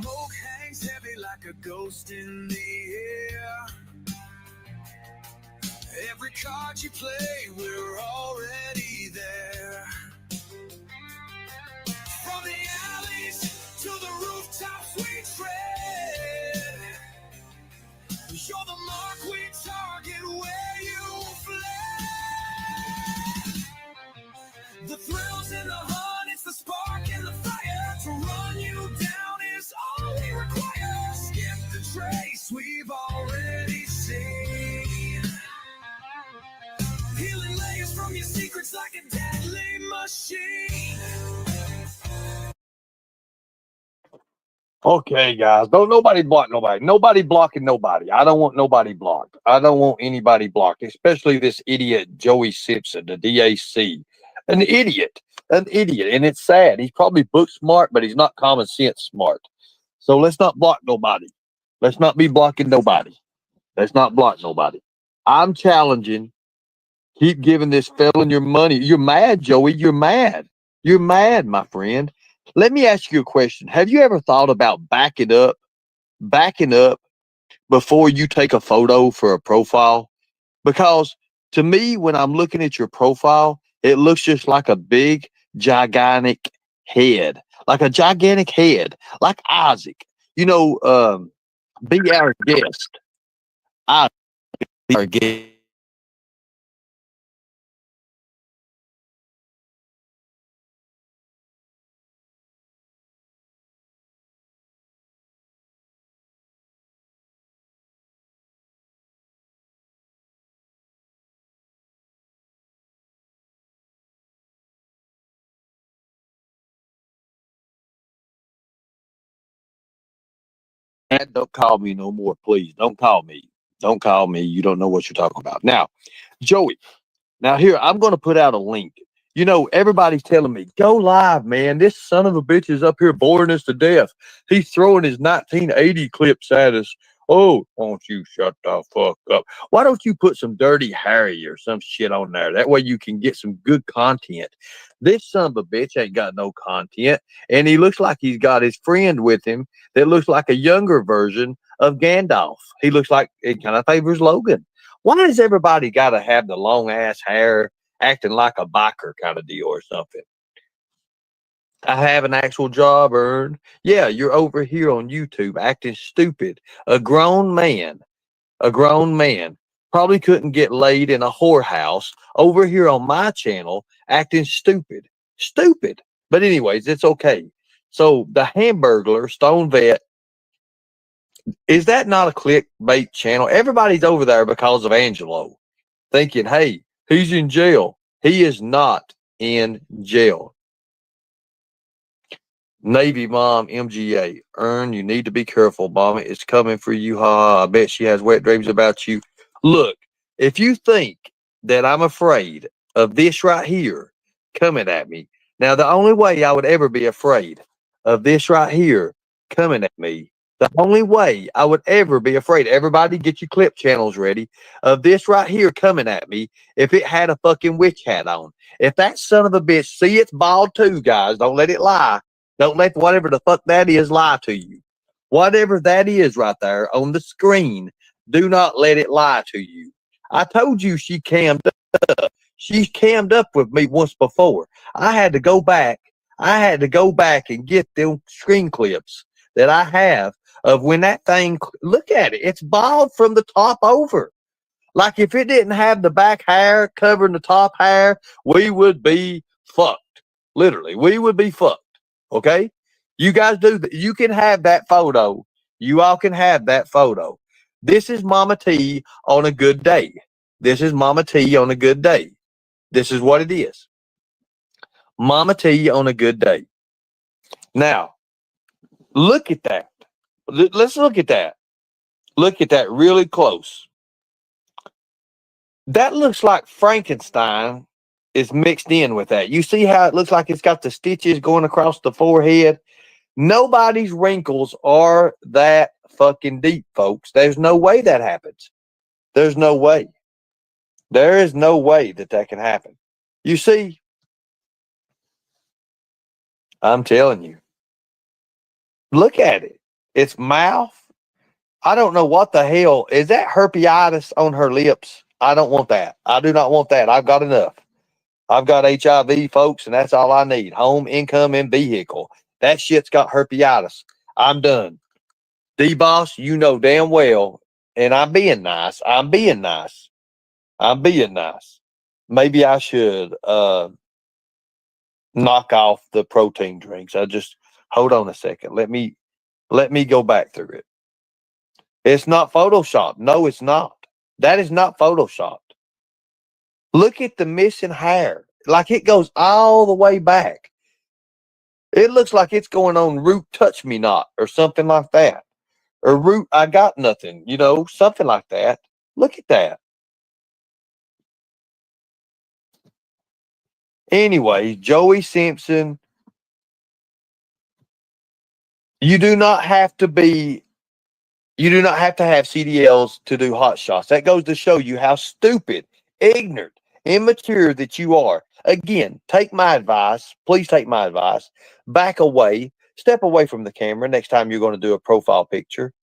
Smoke hangs heavy like a ghost in the air. Every card you play, we're already there. From the alleys to the rooftops we tread. You're the mark we target where you fled. The thrills in the hunt, it's the spark in the fire. To run you down is all we require. Skip the trace we've already seen. Peeling layers from your secrets like a deadly machine. Okay, guys, don't nobody block nobody. Nobody blocking nobody. I don't want nobody blocked. I don't want anybody blocked, especially this idiot Joey Simpson, the DAC. An idiot. An idiot. And it's sad. He's probably book smart, but he's not common sense smart. So let's not block nobody. Let's not be blocking nobody. Let's not block nobody. I'm challenging. Keep giving this felon your money. You're mad, Joey. You're mad. You're mad, my friend. Let me ask you a question. Have you ever thought about backing up before you take a photo for a profile? Because to me, when I'm looking at your profile, it looks just like a big, gigantic head, like a gigantic head, like Isaac. You know, be our guest. I be our guest. And don't call me no more, please. Don't call me. Don't call me. You don't know what you're talking about. Now, Joey, now here, I'm going to put out a link. You know, everybody's telling me, go live, man. This son of a bitch is up here boring us to death. He's throwing his 1980 clips at us. Oh, won't you shut the fuck up? Why don't you put some Dirty Harry or some shit on there? That way you can get some good content. This son of a bitch ain't got no content. And he looks like he's got his friend with him that looks like a younger version of Gandalf. He looks like it kind of favors Logan. Why does everybody got to have the long ass hair, acting like a biker kind of deal or something? I have an actual job earned. Yeah, you're over here on YouTube acting stupid. A grown man, probably couldn't get laid in a whorehouse over here on my channel acting stupid. Stupid. But, anyways, it's okay. So, the Hamburglar Stoned Vet, is that not a clickbait channel? Everybody's over there because of Angelo, thinking, hey, he's in jail. He is not in jail. Navy mom, MGA. Earn, you need to be careful, mama. It's coming for you. Ha, I bet she has wet dreams about you. Look, if you think that I'm afraid of this right here coming at me, now the only way I would ever be afraid of this right here coming at me, the only way I would ever be afraid, everybody get your clip channels ready, of this right here coming at me, if it had a fucking witch hat on. If that son of a bitch, see, it's bald too, guys. Don't let it lie. Don't let whatever the fuck that is lie to you. Whatever that is right there on the screen, do not let it lie to you. I told you she cammed up. She cammed up with me once before. I had to go back. I had to go back and get them screen clips that I have of when that thing, look at it. It's bald from the top over. Like if it didn't have the back hair covering the top hair, we would be fucked. Literally, we would be fucked. Okay? You guys do that. You can have that photo. You all can have that photo. This is Mama T on a good day. This is Mama T on a good day. This is what it is. Mama T on a good day. Now, look at that. Let's look at that. Look at that really close. That looks like Frankenstein is mixed in with that. You see how it looks like it's got the stitches going across the forehead? Nobody's wrinkles are that fucking deep, folks. There's no way that happens. There's no way. There is no way that that can happen. You see, I'm telling you. Look at it. its mouth. I don't know what the hell is that herpeitis on her lips. I don't want that. I do not want that. I've got enough. I've got HIV, folks, and that's all I need. Home, income, and vehicle. That shit's got herpeitis. I'm done. D-Boss, you know damn well, and I'm being nice. I'm being nice. I'm being nice. Maybe I should knock off the protein drinks. I just hold on a second. Let me go back through it. It's not photoshopped. No, it's not. That is not photoshopped. Look at the missing hair. Like it goes all the way back. It looks like it's going on root touch me not or something like that. Or root I got nothing, something like that. Look at that. Anyway, Joey Simpson, you do not have to have CDLs to do hot shots. That goes to show you how stupid, ignorant, immature that you are. Again, take my advice. Please take my advice. Back away. Step away from the camera next time you're going to do a profile picture.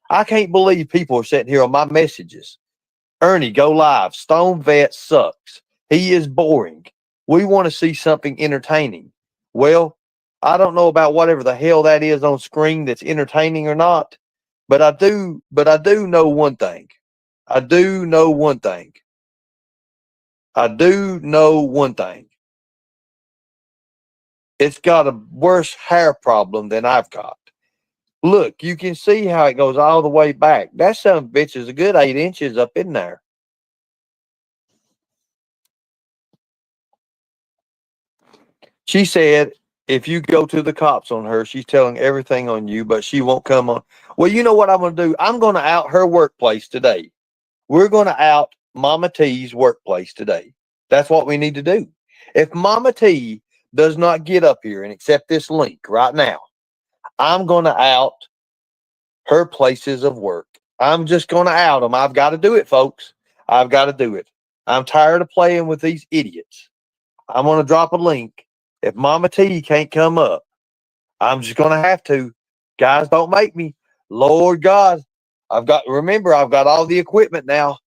I can't believe people are sitting here on my messages. Ernie, go live. Stoned Vet sucks. He is boring. We want to see something entertaining. Well, I don't know about whatever the hell that is on screen that's entertaining or not, but I do know one thing. I do know one thing. It's got a worse hair problem than I've got. Look, you can see how it goes all the way back. That son of a bitch is a good 8 inches up in there. She said, if you go to the cops on her, she's telling everything on you, but she won't come on. Well, you know what I'm going to do? I'm going to out her workplace today. We're going to out Mama T's workplace today. That's what we need to do. If Mama T does not get up here and accept this link right now, I'm going to out her places of work. I'm just going to out them. I've got to do it, folks. I've got to do it. I'm tired of playing with these idiots. I'm going to drop a link. If Mama T can't come up, I'm just going to have to. Guys, don't make me. Lord God, remember, I've got all the equipment now.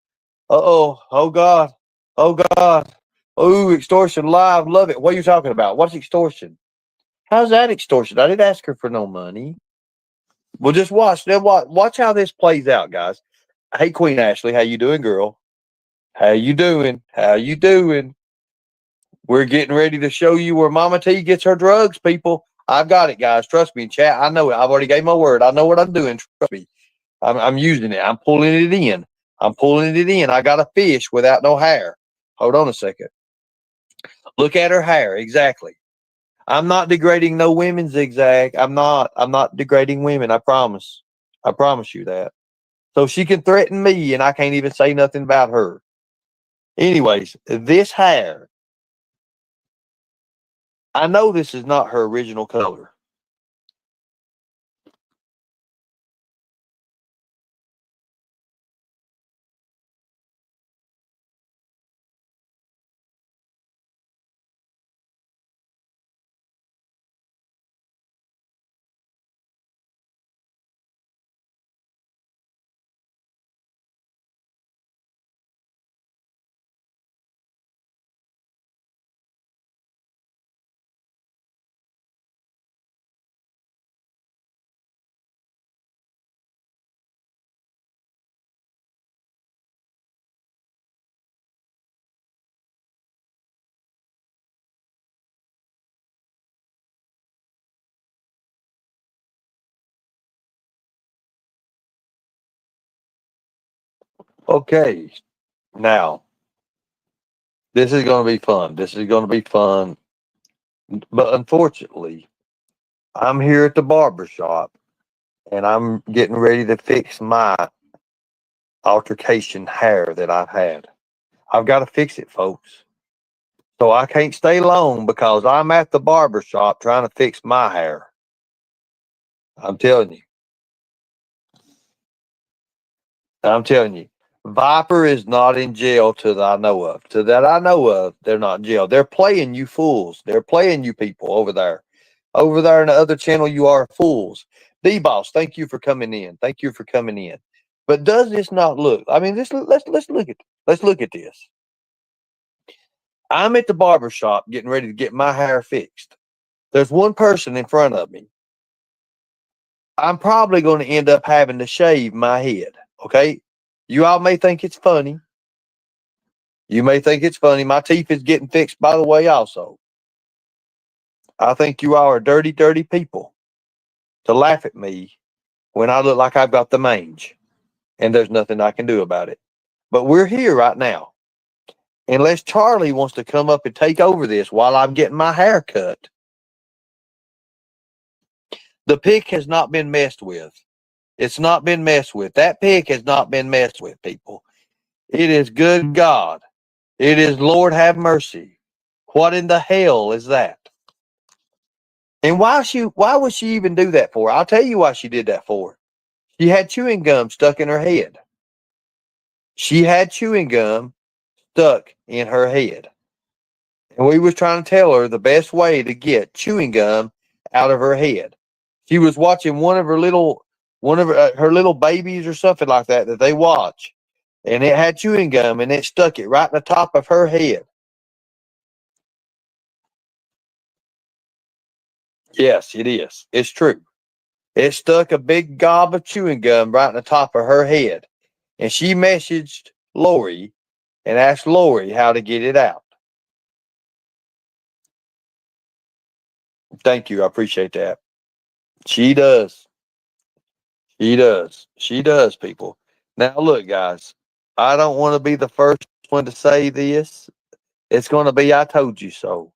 Uh-oh. Oh, God. Oh, God. Oh, extortion live. Love it. What are you talking about? What's extortion? How's that extortion? I didn't ask her for no money. Well, just watch. Watch how this plays out, guys. Hey, Queen Ashley, how you doing, girl? How you doing? How you doing? We're getting ready to show you where Mama T gets her drugs, people. I've got it, guys. Trust me, chat. I know it. I've already gave my word. I know what I'm doing. Trust me. I'm using it. I'm pulling it in. I got a fish without no hair. Hold on a second. Look at her hair. Exactly. I'm not degrading no women, Zigzag. I'm not degrading women. I promise. I promise you that. So she can threaten me and I can't even say nothing about her. Anyways, this hair, I know this is not her original color. Okay. Now, this is going to be fun. But unfortunately, I'm here at the barber shop and I'm getting ready to fix my altercation hair that I've had. I've got to fix it, folks. So I can't stay long because I'm at the barber shop trying to fix my hair. I'm telling you. I'm telling you. Viper is not in jail to that I know of. To that I know of, they're not in jail. They're playing you fools. They're playing you people over there. Over there in the other channel, you are fools. D-Boss, thank you for coming in. Thank you for coming in. But does this not look? I mean, let's look at this. I'm at the barber shop getting ready to get my hair fixed. There's one person in front of me. I'm probably going to end up having to shave my head. Okay. You all may think it's funny. You may think it's funny. My teeth is getting fixed, by the way, also. I think you all are dirty, dirty people to laugh at me when I look like I've got the mange and there's nothing I can do about it. But we're here right now. Unless Charlie wants to come up and take over this while I'm getting my hair cut. The pick has not been messed with. It's not been messed with. That pick has not been messed with, people. It is good God. It is Lord have mercy. What in the hell is that? And why would she even do that for? I'll tell you why she did that for. She had chewing gum stuck in her head. She had chewing gum stuck in her head. And we was trying to tell her the best way to get chewing gum out of her head. She was watching one of her little babies or something like that they watch. And it had chewing gum and it stuck it right in the top of her head. Yes, it is. It's true. It stuck a big gob of chewing gum right in the top of her head. And she messaged Lori and asked Lori how to get it out. Thank you. I appreciate that. She does. She does. She does, people. Now, look, guys, I don't want to be the first one to say this. It's going to be I told you so.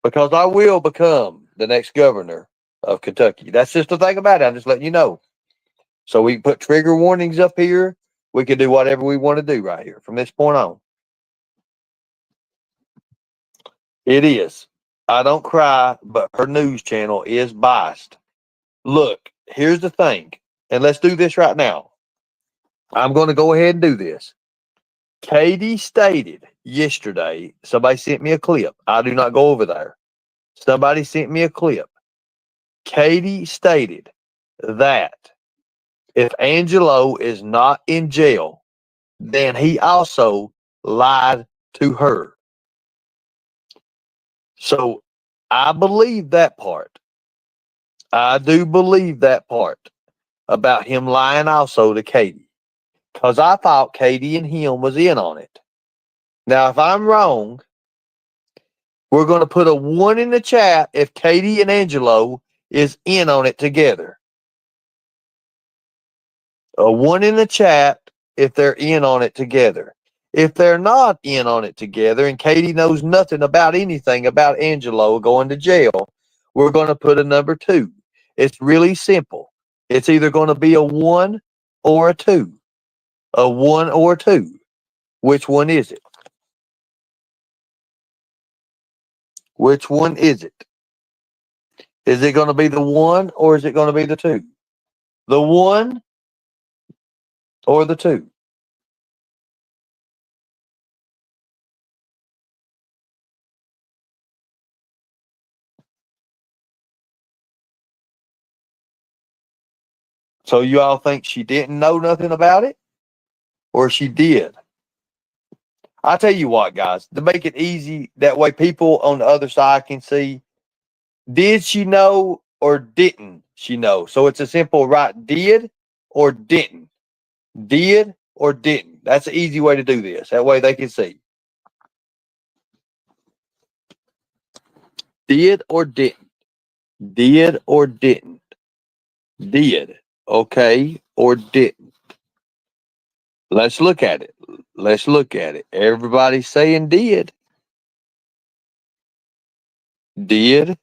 Because I will become the next governor of Kentucky. That's just the thing about it. I'm just letting you know. So we can put trigger warnings up here. We can do whatever we want to do right here from this point on. It is. I don't cry, but her news channel is biased. Look, here's the thing, and let's do this right now. I'm going to go ahead and do this. Katie stated yesterday, somebody sent me a clip. I do not go over there. Somebody sent me a clip. Katie stated that if Angelo is not in jail, then he also lied to her. So I believe that part. I do believe that part about him lying also to Katie. Because I thought Katie and him was in on it. Now, if I'm wrong, we're going to put a 1 in the chat if Katie and Angelo is in on it together. A 1 in the chat if they're in on it together. If they're not in on it together and Katie knows nothing about anything about Angelo going to jail, we're going to put a number 2. It's really simple. It's either going to be a 1 or a 2. A 1 or a 2. Which one is it? Which one is it? Is it going to be the 1 or is it going to be the 2? The 1 or the 2? So you all think she didn't know nothing about it? Or she did? I'll tell you what, guys, to make it easy, that way people on the other side can see, did she know or didn't she know? So it's a simple right, did or didn't. Did or didn't. That's an easy way to do this. That way they can see. Did or didn't. Did or didn't. Did. Okay. Or didn't. Let's look at it. Let's look at it. Everybody's saying did. Did.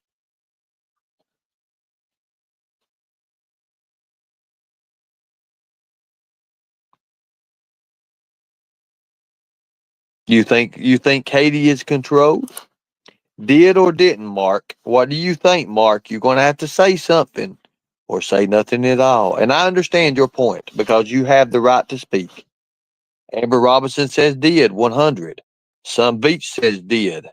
You think Katie is controlled? Did or didn't, Mark? What do you think, Mark? You're going to have to say something or say nothing at all. And I understand your point because you have the right to speak. Amber Robinson says did, 100. Some Beach says did.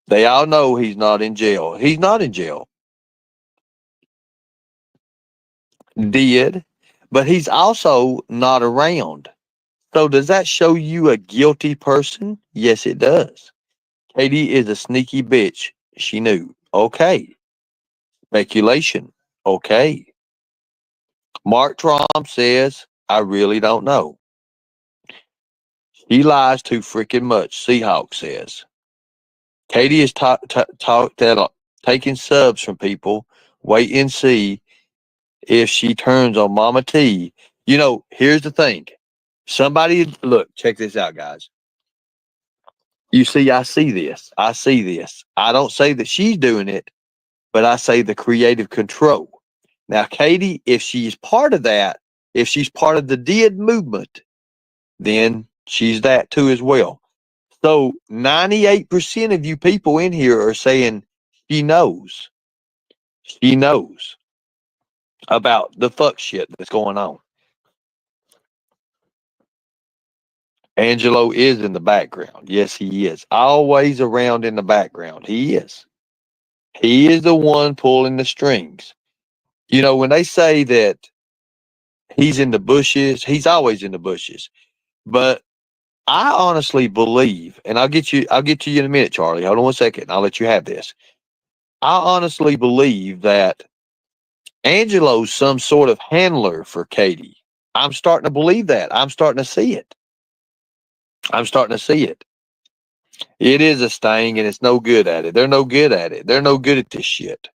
They all know he's not in jail. He's not in jail. did, but he's also not around. So does that show you a guilty person? Yes, it does. Katie is a sneaky bitch. She knew. Okay. Speculation. Okay. Mark Trump says, I really don't know. She lies too freaking much, Seahawk says. Katie is taking subs from people. Wait and see if she turns on Mama T. You know, here's the thing. Somebody, look, check this out, guys. You see, I see this. I see this. I don't say that she's doing it, but I say the creative control. Now, Katie, if she's part of that, if she's part of the did movement, then she's that too as well. So 98% of you people in here are saying she knows. She knows about the fuck shit that's going on. Angelo is in the background. Yes, he is. Always around in the background. He is. He is the one pulling the strings. You know, when they say that he's in the bushes, he's always in the bushes. But I honestly believe, and I'll get to you in a minute, Charlie. Hold on 1 second. I'll let you have this. I honestly believe that Angelo's some sort of handler for Katie. I'm starting to believe that. I'm starting to see it. I'm starting to see it. It is a sting, and it's no good at it. They're no good at it. They're no good at this shit.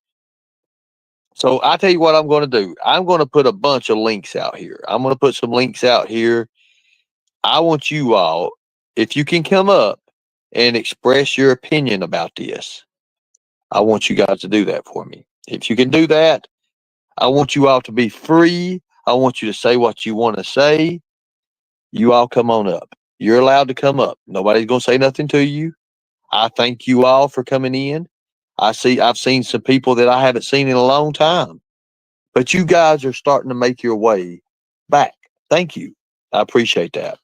So I tell you what I'm going to do. I'm going to put a bunch of links out here. I'm going to put some links out here. I want you all, if you can come up and express your opinion about this, I want you guys to do that for me. If you can do that, I want you all to be free. I want you to say what you want to say. You all come on up. You're allowed to come up. Nobody's going to say nothing to you. I thank you all for coming in. I've seen some people that I haven't seen in a long time, but you guys are starting to make your way back. Thank you. I appreciate that.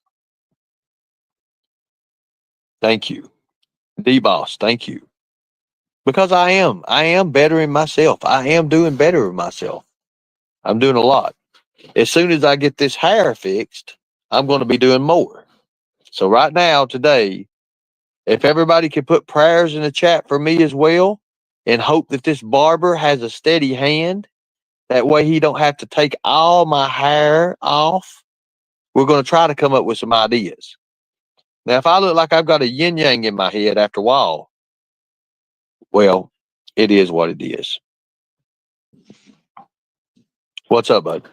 Thank you. D-Boss, thank you. Because I am bettering myself. I am doing better with myself. I'm doing a lot. As soon as I get this hair fixed, I'm going to be doing more. So right now, today, if everybody could put prayers in the chat for me as well, and hope that this barber has a steady hand, that way he don't have to take all my hair off. We're going to try to come up with some ideas. Now, if I look like I've got a yin yang in my head after a while, well, it is what it is. What's up, bud?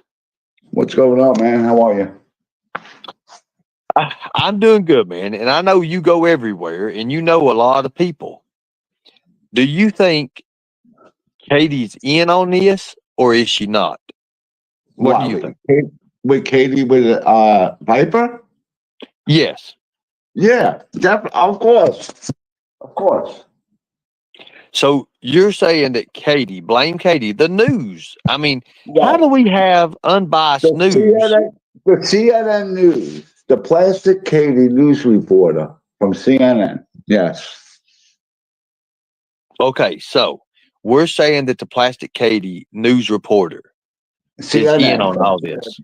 What's going on, man? How are you? I'm doing good, man. And I know you go everywhere and you know a lot of people. Do you think Katie's in on this or is she not? What do you think? With Katie with Viper? Yes. Yeah, definitely. Of course. Of course. So you're saying that Katie, blame Katie, the news. I mean, how Yeah. do we have unbiased news? The CNN News, the Plastic Katie news reporter from CNN. Yes. Okay, so we're saying that the Plastic Katie news reporter is in on all this.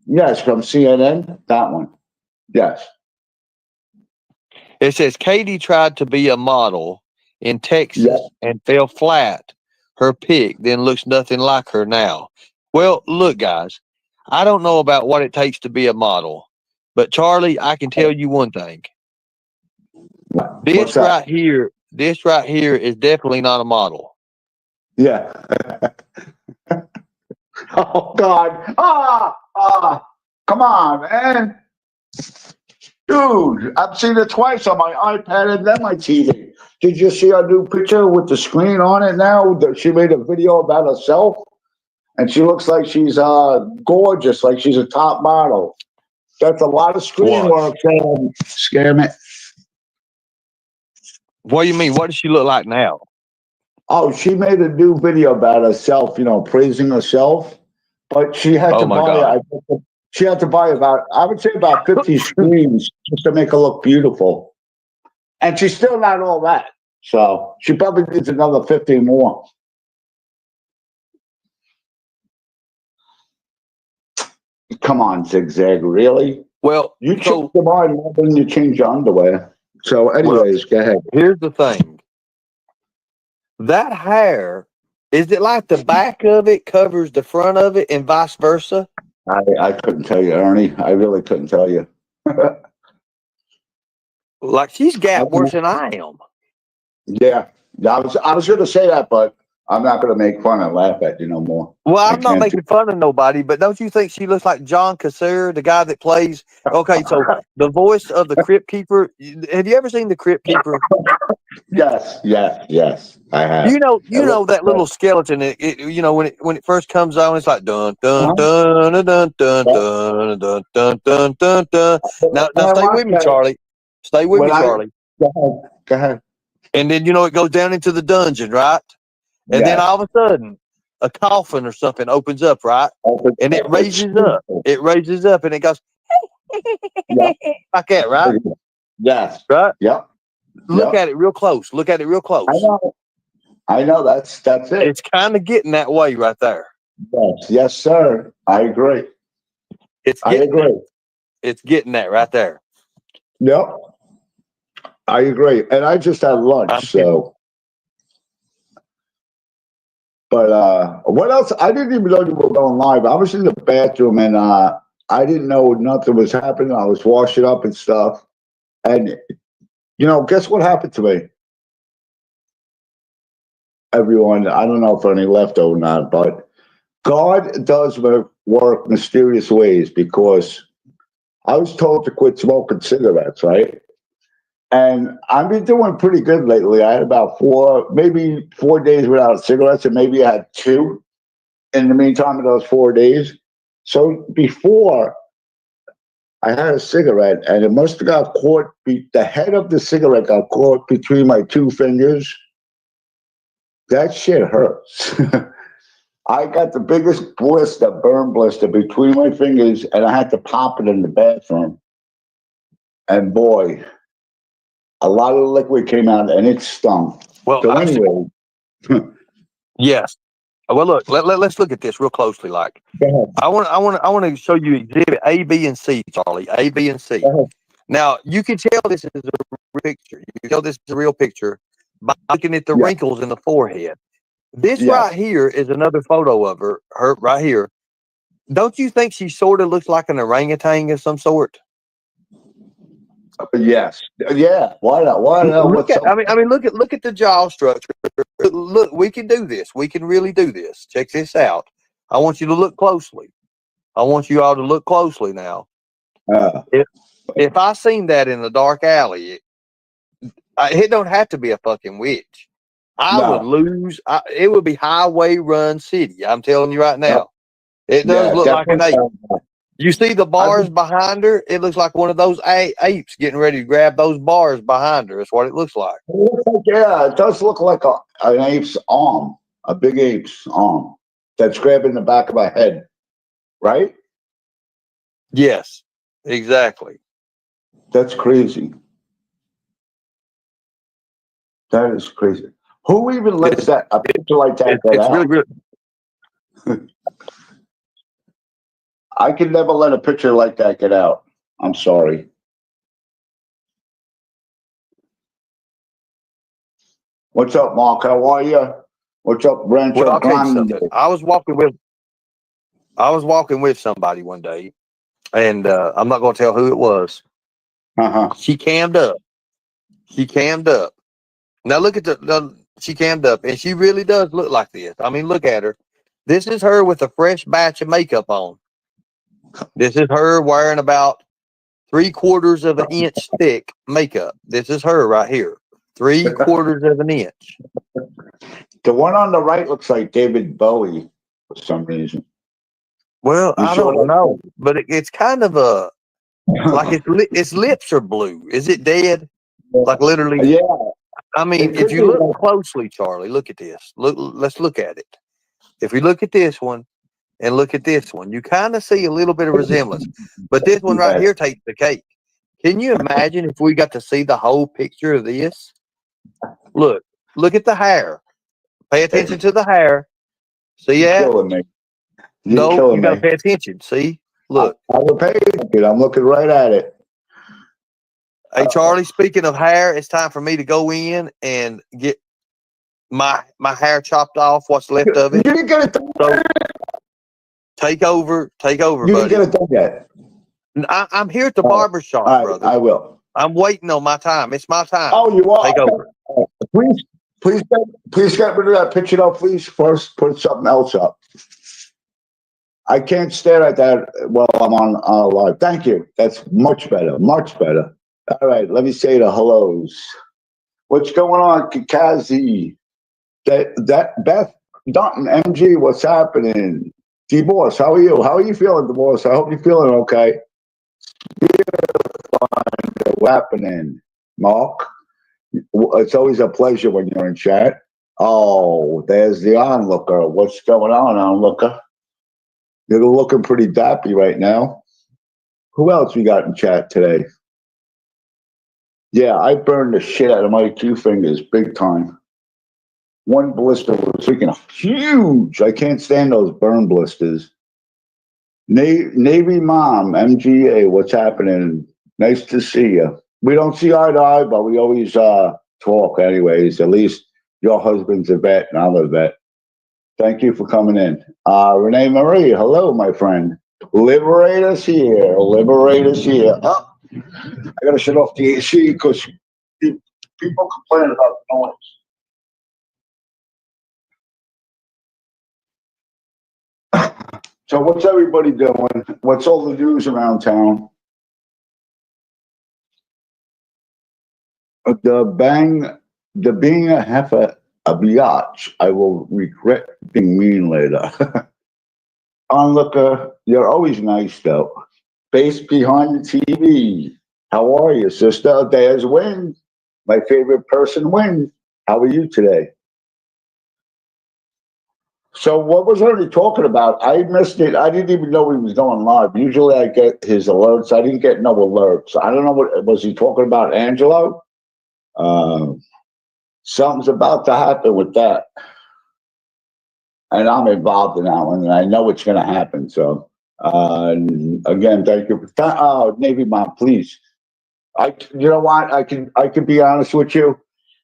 Yes, from CNN, that one. Yes. It says Katie tried to be a model in Texas and fell flat. Her pic then looks nothing like her now. Well, look, guys, I don't know about what it takes to be a model, but Charlie, I can tell you one thing. This right here is definitely not a model. Yeah. Oh God. Come on, man. Dude, I've seen it twice on my iPad and then my TV. Did you see our new picture with the screen on it now? She made a video about herself, and she looks like she's gorgeous, like she's a top model. That's a lot of screen work. Scam it. What do you mean? What does she look like now? Oh, she made a new video about herself, praising herself, but she had to buy. She had to buy I would say about 50 screens just to make her look beautiful. And she's still not all that. So she probably needs another 50 more. Come on, Zigzag, really? Well, You so change your mind more than you change your underwear. So, well, anyways, go ahead. here's the thing. That hair, is it like the back of it covers the front of it and vice versa? I couldn't tell you, Ernie. I really couldn't tell you. Like she's got worse than I am. Yeah, I was going to say that, but I'm not going to make fun and laugh at you no more. Well, I I'm not can't. making fun of nobody, but don't you think she looks like John Cassir, the guy that plays? Okay, so the voice of the Crypt Keeper. Have you ever seen the Crypt Keeper? Yes, yes, yes. I have. You know that little skeleton. You know when it first comes on, it's like dun dun dun dun dun dun dun dun dun dun dun dun. Now stay with me, Charlie. Stay with me, Charlie. Go ahead. Go ahead. And then it goes down into the dungeon, right? And then Yes. all of a sudden, a coffin or something opens up, right? And it raises up. It raises up, and it goes Yeah. like that, right? Yes. Right. Yep. Look Yep. at it real close. Look at it real close. I know. I know. That's it. It's kind of getting that way right there. Yes. Yes, sir. I agree. I agree. It's getting that right there. Yep. I agree. And I just had lunch, so. But what else? I didn't even know you were going live. I was in the bathroom and I didn't know nothing was happening. I was washing up and stuff. And, guess what happened to me? Everyone, I don't know if any left or not, but God does work mysterious ways because I was told to quit smoking cigarettes, right? And I've been doing pretty good lately. I had about maybe 4 days without cigarettes, and maybe I had 2 in the meantime of those 4 days. So before I had a cigarette, and it must have got caught. The head of the cigarette got caught between my 2 fingers. That shit hurts. I got the biggest burn blister between my fingers, and I had to pop it in the bathroom. And boy, a lot of liquid came out, and it stung. Well, so anyway, yes. Well, look. Let's look at this real closely. Like, I want to show you exhibit A, B, and C, Charlie. A, B, and C. Now you can tell this is a real picture. You can tell this is a real picture by looking at the wrinkles in the forehead. This right here is another photo of her right here. Don't you think she sort of looks like an orangutan of some sort? Yes. Yeah. Why not? Why not? Look at the jaw structure. Look, we can do this. We can really do this. Check this out. I want you to look closely. I want you all to look closely now. If I seen that in a dark alley, it don't have to be a fucking witch. I would lose. It would be highway run city. I'm telling you right now. It does look like an ape. You see the bars behind her? It looks like one of those apes getting ready to grab those bars behind her. That's what it looks like. It does look like an ape's arm, a big ape's arm that's grabbing the back of my head, right? Yes, exactly. That's crazy. That is crazy. Who even lets a picture like that get out? Really good. I could never let a picture like that get out. I'm sorry. What's up, Mark? How are you? What's up, Rancho Well, I'll tell you Grande? something. I was walking with somebody one day, and I'm not going to tell who it was. She cammed up. Now look at she cammed up, and she really does look like this. I mean, look at her. This is her with a fresh batch of makeup on. This is her wearing about 3/4 of an inch thick makeup. This is her right here. 3/4 of an inch. The one on the right looks like David Bowie for some reason. Well, I don't know, but it's kind of like its lips are blue. Is it dead? Like literally? Yeah. I mean, if you look closely, Charlie, look at this. Let's look at it. If you look at this one and look at this one, you kind of see a little bit of resemblance. But this one right here takes the cake. Can you imagine if we got to see the whole picture of this? Look at the hair. Pay attention to the hair. See that? Killing me. No, you got to pay attention. See? Look, I have a page. I'm looking right at it. hey Charlie. Speaking of hair, it's time for me to go in and get my hair chopped off. What's left of You it. didn't get it done. So take over, You buddy. didn't get it done yet. I'm here at the All barber shop, right, brother. I will. I'm waiting on my time. It's my time. Oh, you are. Take over. Please get rid of that picture, though. Please first put something else up. I can't stare at that while I'm on live. Thank you. That's much better. Much better. All right, let me say the hellos. What's going on, Kikazi? That Beth Dunton, MG, what's happening? D-Boss, how are you? How are you feeling, D-Boss? I hope you're feeling okay. What's happening, Mark? It's always a pleasure when you're in chat. Oh, there's the onlooker. What's going on, onlooker? You're looking pretty dappy right now. Who else we got in chat today? Yeah, I burned the shit out of my 2 fingers big time. One blister was freaking huge. I can't stand those burn blisters. Navy Mom, MGA, what's happening? Nice to see you. We don't see eye to eye, but we always talk anyways. At least your husband's a vet and I'm a vet. Thank you for coming in. Renee Marie, hello, my friend. Liberate us here. Liberate us here. Oh, I got to shut off the AC because people complain about the noise. So what's everybody doing? What's all the news around town? The being a half a biatch, I will regret being mean later. Onlooker, you're always nice though. Face behind the TV. How are you, sister? There's Win. My favorite person, Win. How are you today? So what was Ernie talking about? I missed it. I didn't even know he was going live. Usually I get his alerts. I didn't get no alerts. I don't know what was he talking about, Angelo? Something's about to happen with that. And I'm involved in that one, and I know it's going to happen. So again, thank you. Navy Mom, please. You know what? I can be honest with you.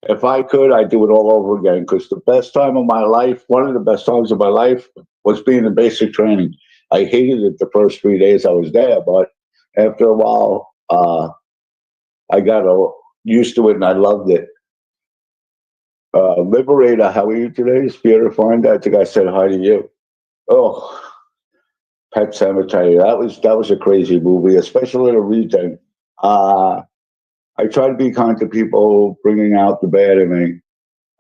If I could, I'd do it all over again. Because the best time of my life, one of the best times of my life, was being in basic training. I hated it the first 3 days I was there, but after a while, I got used to it and I loved it. Liberator, how are you today? Spirit of Find. I think I said hi to you. Oh, Pet Cemetery. That was a crazy movie, especially the region. I try to be kind to people bringing out the bad in me.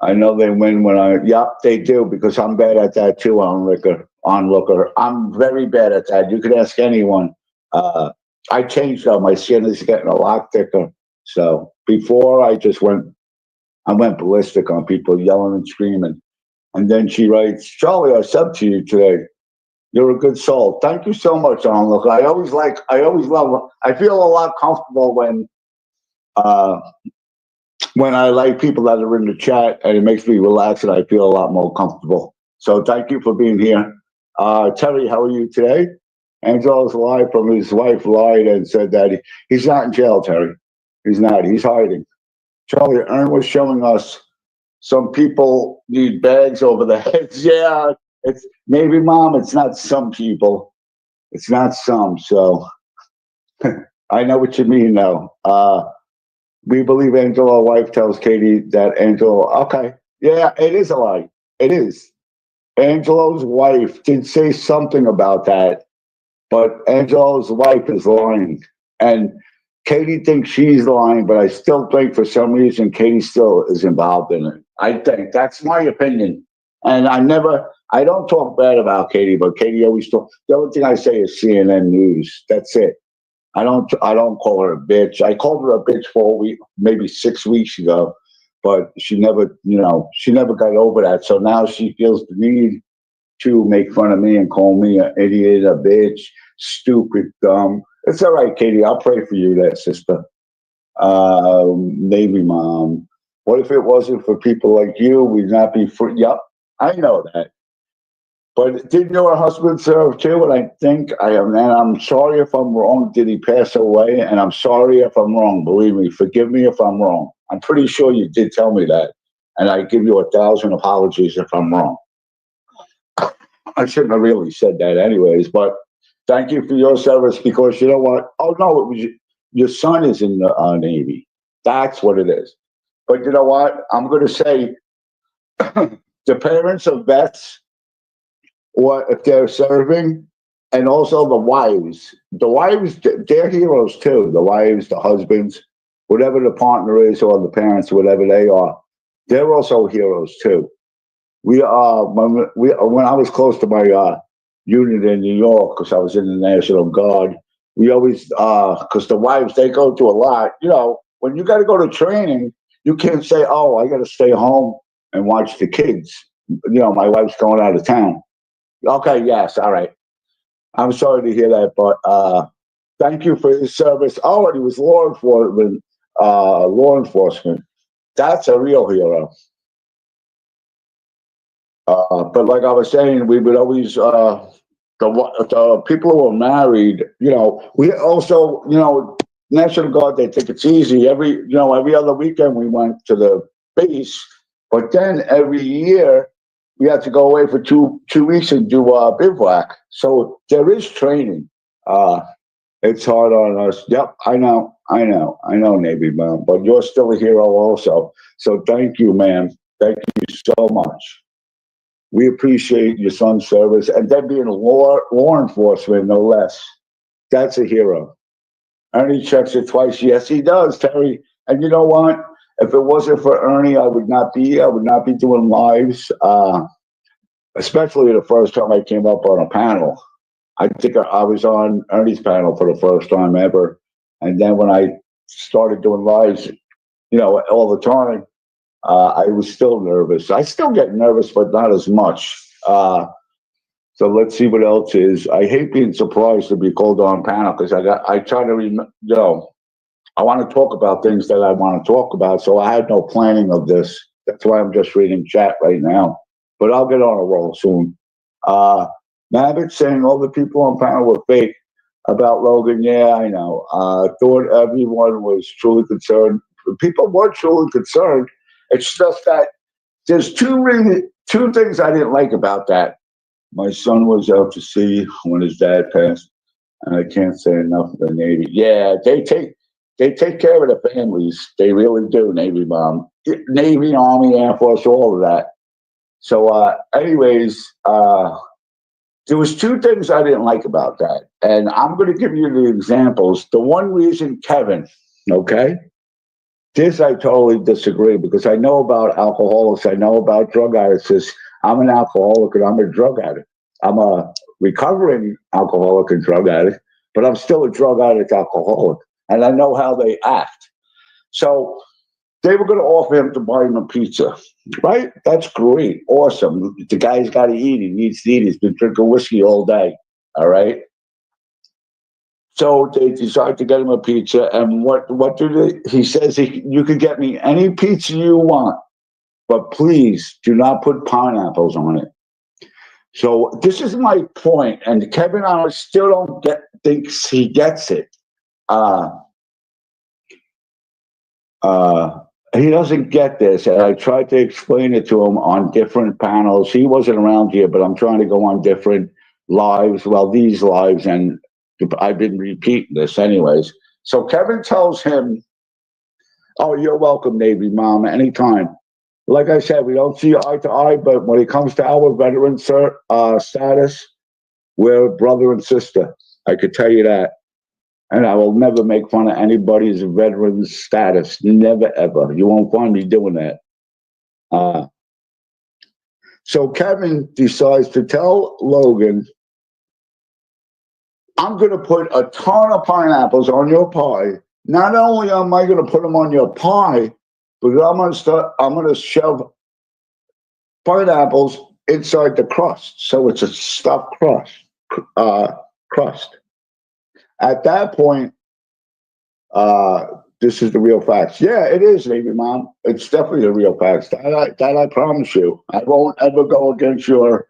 I know they win when yep, they do, because I'm bad at that too, onlooker. I'm very bad at that. You could ask anyone. I changed though. My skin is getting a lot thicker. So before I went ballistic on people yelling and screaming. And then she writes, Charlie, I said to you today, you're a good soul. Thank you so much, onlooker. I always love, I feel a lot comfortable when I like people that are in the chat, and it makes me relax and I feel a lot more comfortable. So thank you for being here. Terry, how are you today? Angelo's live from his wife lied and said that he's not in jail, Terry. He's not. He's hiding. Charlie, Ern was showing us some people need bags over their heads. Yeah, it's maybe, Mom, it's not some people. It's not some. So I know what you mean, though. We believe Angelo's wife tells Katie that Angelo, okay. Yeah, it is a lie. It is. Angelo's wife did say something about that, but Angelo's wife is lying. And Katie thinks she's lying, but I still think for some reason Katie still is involved in it. I think that's my opinion. And I don't talk bad about Katie, but Katie always talks. The only thing I say is CNN News. That's it. I don't call her a bitch. I called her a bitch 4 weeks, maybe 6 weeks ago, but she never got over that. So now she feels the need to make fun of me and call me an idiot, a bitch, stupid, dumb. It's all right, Katie. I'll pray for you, that sister. Navy Mom. What if it wasn't for people like you? We'd not be free. Yep, I know that. But did your husband serve too? And I think I am. And I'm sorry if I'm wrong. Did he pass away? And I'm sorry if I'm wrong. Believe me, forgive me if I'm wrong. I'm pretty sure you did tell me that. And I give you 1,000 apologies if I'm wrong. I shouldn't have really said that anyways, but thank you for your service because you know what? Oh, no, it was your son is in the Navy. That's what it is. But you know what? I'm going to say the parents of vets, or if they're serving, and also the wives, they're heroes too. The wives, the husbands, whatever the partner is, or the parents, whatever they are, they're also heroes too. When I was close to my unit in New York, because I was in the National Guard, we always because the wives they go through a lot. You know, when you got to go to training, you can't say, "Oh, I got to stay home and watch the kids." You know, my wife's going out of town. Okay, yes, all right. I'm sorry to hear that, but thank you for his service. Oh, and he was law enforcement. Law enforcement. That's a real hero. But like I was saying, we would always the people who are married. You know, we also National Guard. They think it's easy. Every other weekend we went to the base, but then every year we had to go away for two weeks and do bivouac. So there is training. It's hard on us. Yep, I know, Navy man. But you're still a hero also. So thank you, man. Thank you so much. We appreciate your son's service and then being law enforcement, no less. That's a hero. Ernie checks it twice. Yes, he does, Terry. And you know what? If it wasn't for Ernie, I would not be doing lives. Especially the first time I came up on a panel. I think I was on Ernie's panel for the first time ever. And then when I started doing lives, all the time, I was still nervous. I still get nervous, but not as much. So let's see what else is. I hate being surprised to be called on panel because I try to, I want to talk about things that I want to talk about. So I had no planning of this. That's why I'm just reading chat right now. But I'll get on a roll soon. Maverick saying all the people on panel were fake about Logan. Yeah, I know. Thought everyone was truly concerned. People were truly concerned. It's just that there's two things I didn't like about that. My son was out to sea when his dad passed, and I can't say enough of the Navy. Yeah, they take care of the families. They really do, Navy mom, Navy, Army, Air Force, all of that. So, anyways, there was two things I didn't like about that, and I'm going to give you the examples. The one reason, Kevin, okay. This I totally disagree because I know about alcoholics. I know about drug addicts. I'm an alcoholic and I'm a drug addict. I'm a recovering alcoholic and drug addict, but I'm still a drug addict alcoholic. And I know how they act. So they were going to offer him to buy him a pizza, right? That's great. Awesome. The guy's got to eat. He needs to eat. He's been drinking whiskey all day. All right. So they decide to get him a pizza, and what do they? He says you can get me any pizza you want, but please do not put pineapples on it. So this is my point, and Kevin, I still don't thinks he gets it. He doesn't get this, and I tried to explain it to him on different panels. He wasn't around here, but I'm trying to go on different lives. Well, these lives and. I've been repeating this anyways. So Kevin tells him, "Oh, you're welcome, Navy Mom, anytime." Like I said, we don't see eye to eye, but when it comes to our veteran status, we're brother and sister. I could tell you that. And I will never make fun of anybody's veteran status. Never, ever. You won't find me doing that. So Kevin decides to tell Logan, I'm going to put a ton of pineapples on your pie. Not only am I going to put them on your pie, but I'm going to shove pineapples inside the crust. So it's a stuffed crust. At that point, this is the real facts. Yeah, it is, Navy Mom. It's definitely the real facts. That I promise you. I won't ever go against your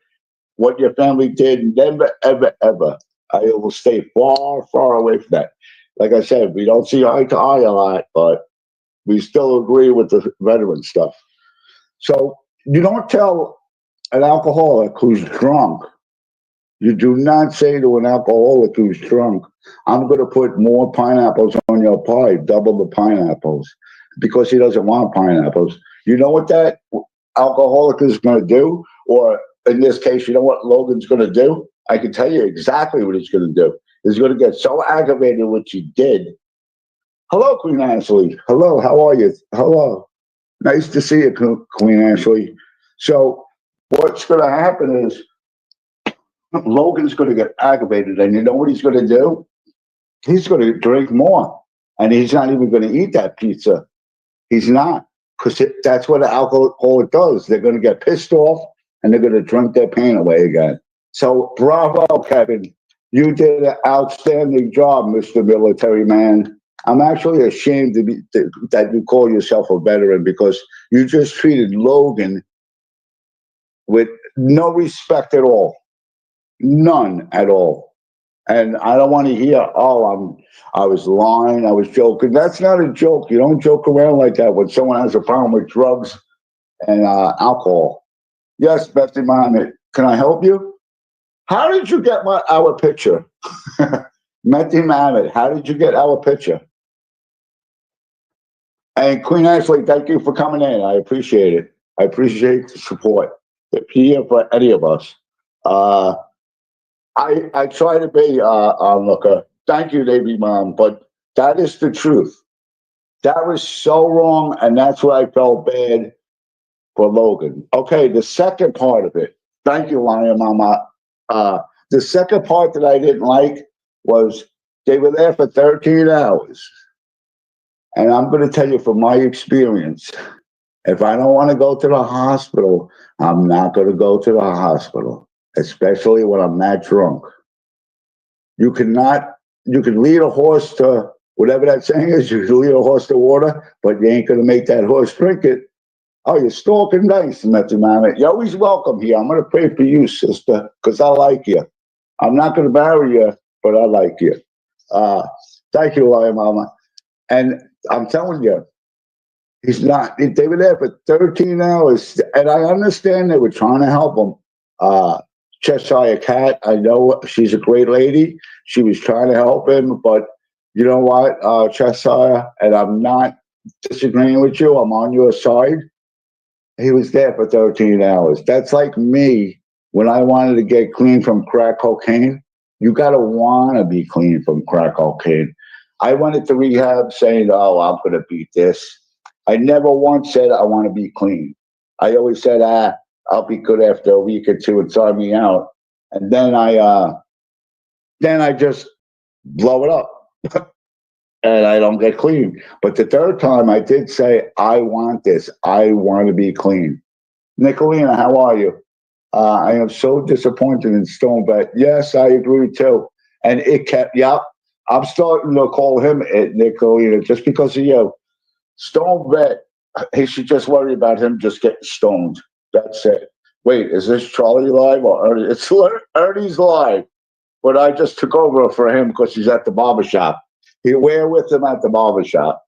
what your family did. Never, ever, ever. I will stay far, far away from that. Like I said, we don't see eye to eye a lot, but we still agree with the veteran stuff. So you don't tell an alcoholic who's drunk, you do not say to an alcoholic who's drunk, I'm going to put more pineapples on your pie, double the pineapples, because he doesn't want pineapples. You know what that alcoholic is going to do? Or in this case, you know what Logan's going to do? I can tell you exactly what he's going to do. He's going to get so aggravated what you did. Hello, Queen Ashley. Hello, how are you? Hello. Nice to see you, Queen Ashley. So what's going to happen is Logan's going to get aggravated, and you know what he's going to do? He's going to drink more, and he's not even going to eat that pizza. He's not, because that's what alcohol does. They're going to get pissed off, and they're going to drink their pain away again. So bravo, Kevin. You did an outstanding job, Mr. Military Man. I'm actually ashamed that you call yourself a veteran, because you just treated Logan with no respect at all. None at all. And I don't want to hear, oh, I was lying, I was joking. That's not a joke. You don't joke around like that when someone has a problem with drugs and alcohol. Yes, Betsy Mohammed, can I help you? How did you get our picture? Mehdi Mohammed, how did you get our picture? And Queen Ashley, thank you for coming in. I appreciate it. I appreciate the support. If you're here for any of us. I try to be onlooker. Thank you, Navy Mom, but that is the truth. That was so wrong, and that's what I felt bad for Logan. Okay, the second part of it. Thank you, Lion Mama. The second part that I didn't like was they were there for 13 hours. And I'm going to tell you from my experience, if I don't want to go to the hospital, I'm not going to go to the hospital, especially when I'm that drunk. You can lead a horse to whatever that saying is, you can lead a horse to water, but you ain't going to make that horse drink it. Oh, you're stalking nice, Mr. Mammoth. You're always welcome here. I'm going to pray for you, sister, because I like you. I'm not going to marry you, but I like you. Thank you, Lion Mama. And I'm telling you, he's not. They were there for 13 hours, and I understand they were trying to help him. Cheshire Cat, I know she's a great lady. She was trying to help him, but you know what, Cheshire, and I'm not disagreeing with you. I'm on your side. He was there for 13 hours. That's like me when I wanted to get clean from crack cocaine. You got to want to be clean from crack cocaine. I went into rehab saying, oh, I'm going to beat this. I never once said I want to be clean. I always said, I'll be good after a week or two and try me out. And then I just blow it up and I don't get clean. But the third time I did say, I want this. I want to be clean. Nicolina, how are you? I am so disappointed in Stoned Vet. Yes, I agree too. And it kept, I'm starting to call him it, Nicolina, just because of you. Stoned Vet, he should just worry about him just getting stoned. That's it. Wait, is this Charlie live or Ernie? It's Ernie's live, but I just took over for him because he's at the barbershop. We're with him at the barbershop.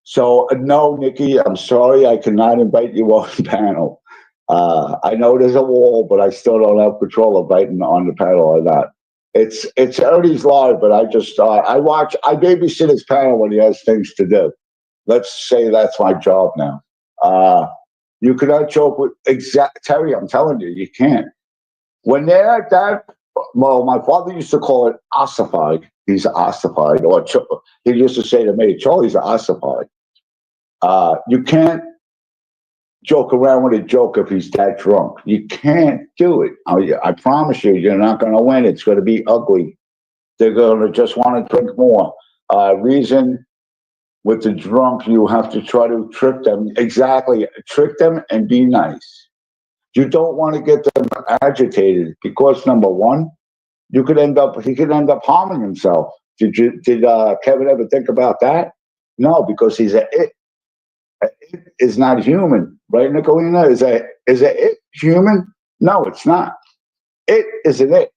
So, no, Nikki, I'm sorry I cannot invite you on the panel. I know there's a wall, but I still don't have control of inviting on the panel or not. It's Ernie's live, but I babysit his panel when he has things to do. Let's say that's my job now. You cannot joke with Terry, I'm telling you, you can't. When they're at that, well, my father used to call it ossified. He's ossified. Or he used to say to me, Charlie's ossified. You can't joke around with a joke if he's that drunk. You can't do it. I promise you, you're not going to win. It's going to be ugly. They're going to just want to drink more. Reason with the drunk, you have to try to trick them. Exactly. Trick them and be nice. You don't want to get them agitated because, number one, he could end up harming himself. Did Kevin ever think about that? No, because he's it is not human, right, Nicolina? Is a it human? No, it's not. It isn't it.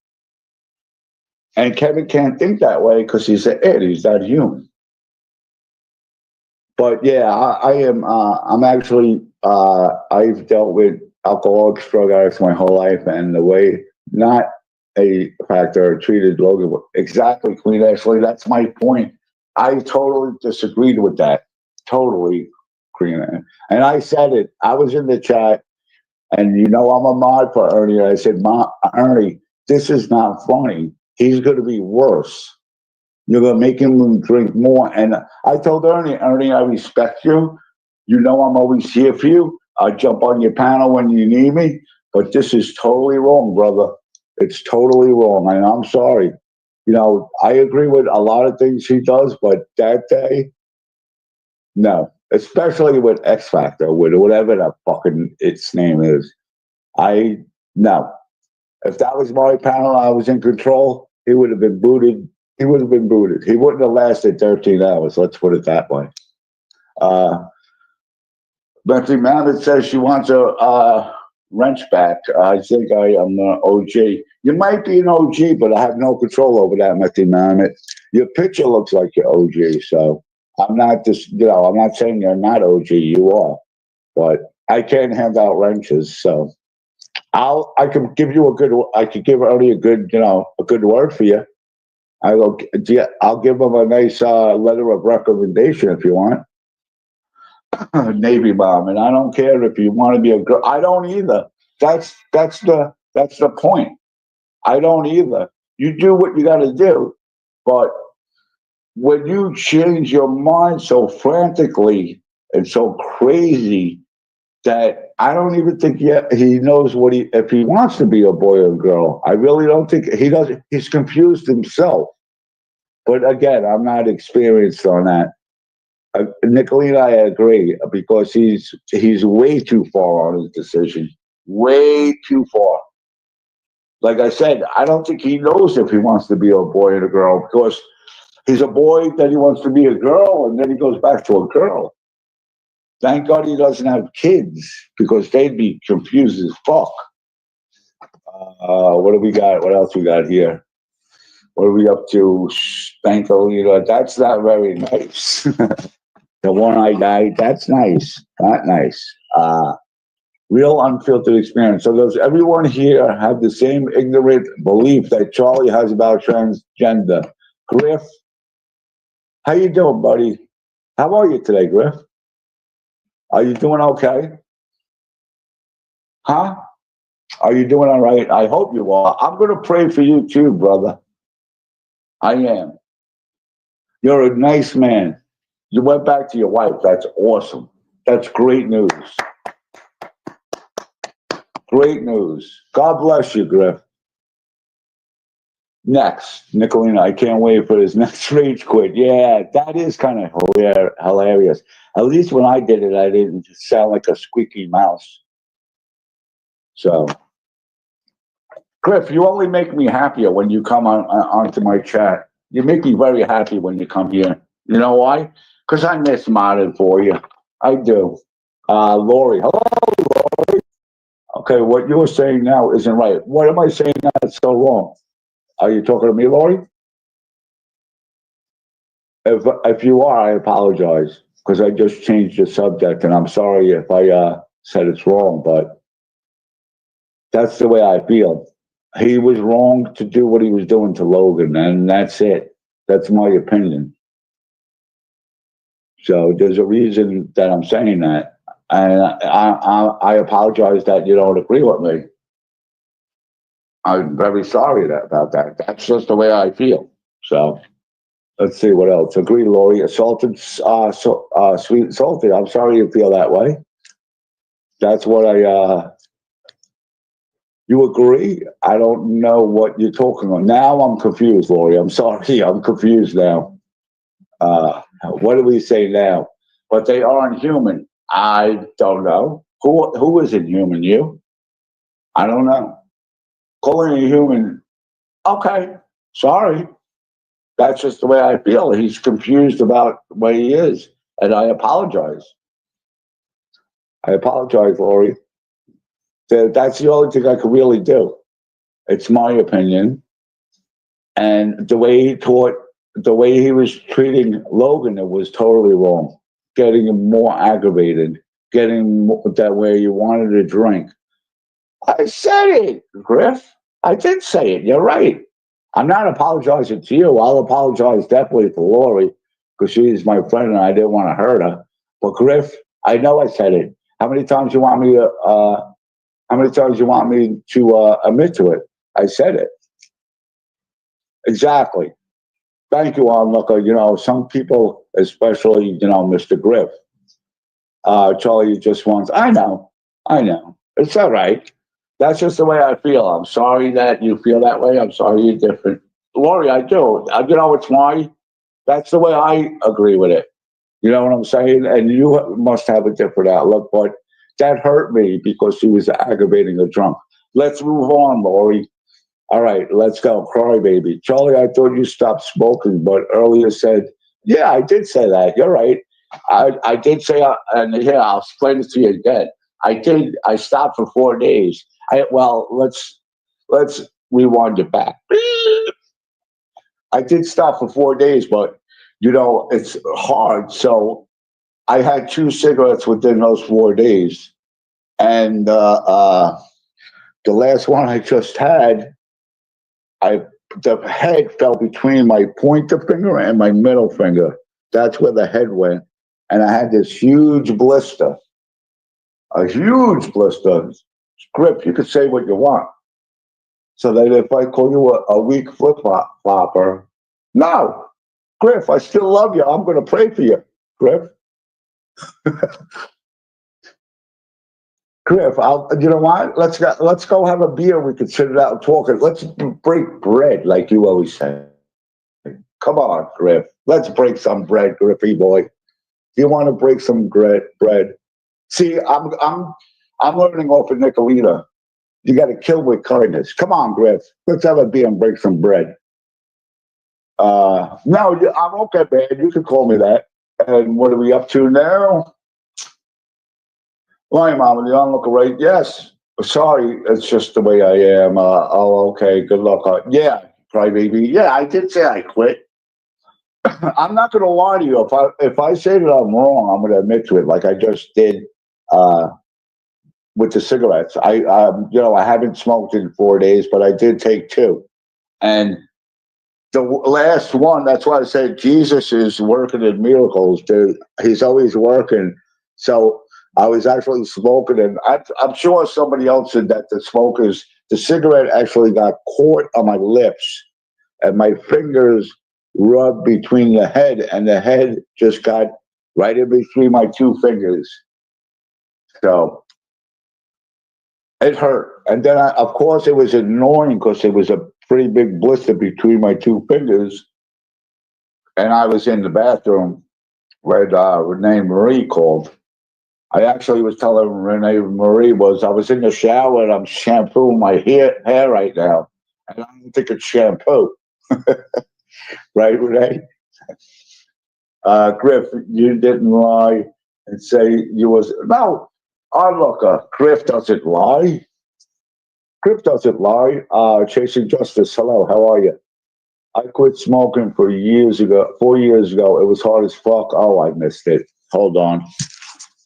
And Kevin can't think that way because he's an it. He's not human. But yeah, I am. I'm actually. I've dealt with alcoholics, drug addicts my whole life, and the way not a factor treated Logan exactly, Queen Ashley. That's my point. I totally disagreed with that. Totally, Queen. And I said it. I was in the chat, and you know I'm a mod for Ernie. I said, Ernie, this is not funny. He's going to be worse. You're going to make him drink more. And I told Ernie, I respect you. You know I'm always here for you. I'll jump on your panel when you need me. But this is totally wrong, brother. It's totally wrong. And I'm sorry. You know, I agree with a lot of things he does, but that day, no. Especially with X Factor, with whatever the fucking its name is. No. If that was my panel, I was in control, he would have been booted. He would have been booted. He wouldn't have lasted 13 hours. Let's put it that way. Betsy Mammoth says she wants a wrench back. I think I am an OG. You might be an OG, but I have no control over that, Betsy Mammoth. Your picture looks like you're OG, so I'm not just, I'm not saying you're not OG. You are, but I can't hand out wrenches, so I could give you I could give Ernie a good word for you. I'll give him a nice letter of recommendation if you want. Navy bomb, and I don't care if you want to be a girl. I don't either. That's the point. I don't either. You do what you got to do, but when you change your mind so frantically and so crazy that I don't even think yet he knows if he wants to be a boy or a girl. I really don't think he does. He's confused himself. But again, I'm not experienced on that. Nicolina, I agree because he's way too far on his decision. Way too far. Like I said, I don't think he knows if he wants to be a boy or a girl because he's a boy, then he wants to be a girl, and then he goes back to a girl. Thank God he doesn't have kids because they'd be confused as fuck. What do we got? What else we got here? What are we up to? Spankolina. That's not very nice. The one-eyed guy, that's nice. Not nice. Real unfiltered experience. So does everyone here have the same ignorant belief that Charlie has about transgender? Griff, how you doing, buddy? How are you today, Griff? Are you doing okay? Huh? Are you doing all right? I hope you are. I'm going to pray for you too, brother. I am. You're a nice man. You went back to your wife. That's awesome. That's great news. Great news. God bless you, Griff. Next, Nicolina, I can't wait for his next rage quit. Yeah, that is kind of hilarious. At least when I did it, I didn't sound like a squeaky mouse. So, Griff, you only make me happier when you come onto my chat. You make me very happy when you come here. You know why? Because I miss modding for you. I do. Lori. Hello, Lori. Okay, what you're saying now isn't right. What am I saying that's so wrong? Are you talking to me, Lori? If you are, I apologize because I just changed the subject, and I'm sorry if I said it's wrong, but that's the way I feel. He was wrong to do what he was doing to Logan, and that's it. That's my opinion. So there's a reason that I'm saying that, and I apologize that you don't agree with me. I'm very sorry about that. That's just the way I feel. So let's see what else. Agree, Lori. Assaulted, sweet and salty. I'm sorry you feel that way. That's what you agree? I don't know what you're talking about. Now I'm confused, Lori. I'm sorry. I'm confused now. What do we say now? But they aren't human. I don't know. Who isn't human? You? I don't know. Calling a human, okay, sorry. That's just the way I feel. He's confused about what he is. And I apologize. I apologize, Lori. That's the only thing I could really do. It's my opinion. And the way he was treating Logan, it was totally wrong. Getting him more aggravated, that way you wanted to drink. I said it, Griff. I did say it. You're right. I'm not apologizing to you. I'll apologize definitely to Lori because she's my friend and I didn't want to hurt her. But Griff, I know I said it. How many times you want me to? How many times you want me to admit to it? I said it. Exactly. Thank you, Onlooker. You know, some people, especially, Mr. Griff, Charlie just wants, I know. It's all right. That's just the way I feel. I'm sorry that you feel that way. I'm sorry you're different. Lori, I do. You know, it's why. That's the way I agree with it. You know what I'm saying? And you must have a different outlook, but that hurt me because she was aggravating a drunk. Let's move on, Lori. All right, let's go. Crybaby. Charlie, I thought you stopped smoking, but earlier said, yeah, I did say that. You're right. I did say, and here, I'll explain it to you again. I stopped for 4 days. Let's rewind it back. I did stop for 4 days, but, it's hard. So I had 2 cigarettes within those 4 days. And the last one I just had, the head fell between my pointer finger and my middle finger. That's where the head went. And I had this huge blister, a huge blister. Grip, you could say what you want. So that if I call you a weak flip-flopper, no, Griff, I still love you. I'm going to pray for you, Griff. Griff, you know what? Let's go have a beer. We can sit it out and talk. Let's break bread, like you always say. Come on, Griff. Let's break some bread, Griffy boy. You want to break some bread? See, I'm learning off of Nicolita. You got to kill with kindness. Come on, Griff. Let's have a beer and break some bread. No, I'm okay, man. You can call me that. And what are we up to now? Why, Mama? The onlooker, right? Yes. Sorry, it's just the way I am. Okay. Good luck. Yeah, crybaby. Yeah, I did say I quit. I'm not going to lie to you. If I say that I'm wrong, I'm going to admit to it, like I just did with the cigarettes. I haven't smoked in 4 days, but I did take 2, and the last one. That's why I said Jesus is working in miracles. Dude. He's always working. So I was actually smoking, and I'm sure somebody else said that the cigarette actually got caught on my lips, and my fingers rubbed between the head, and the head just got right in between my 2 fingers. So it hurt. And then, of course, it was annoying because there was a pretty big blister between my 2 fingers, and I was in the bathroom when Renee Marie called. I actually was telling Renee Marie I was in the shower and I'm shampooing my hair right now, and I don't think it's shampoo. Right, Renee? Griff, you didn't lie and say you was no. Onlooker, Griff doesn't lie. Griff doesn't lie. Chasing Justice, hello, how are you? I quit smoking 4 years ago. It was hard as fuck. Oh, I missed it. Hold on.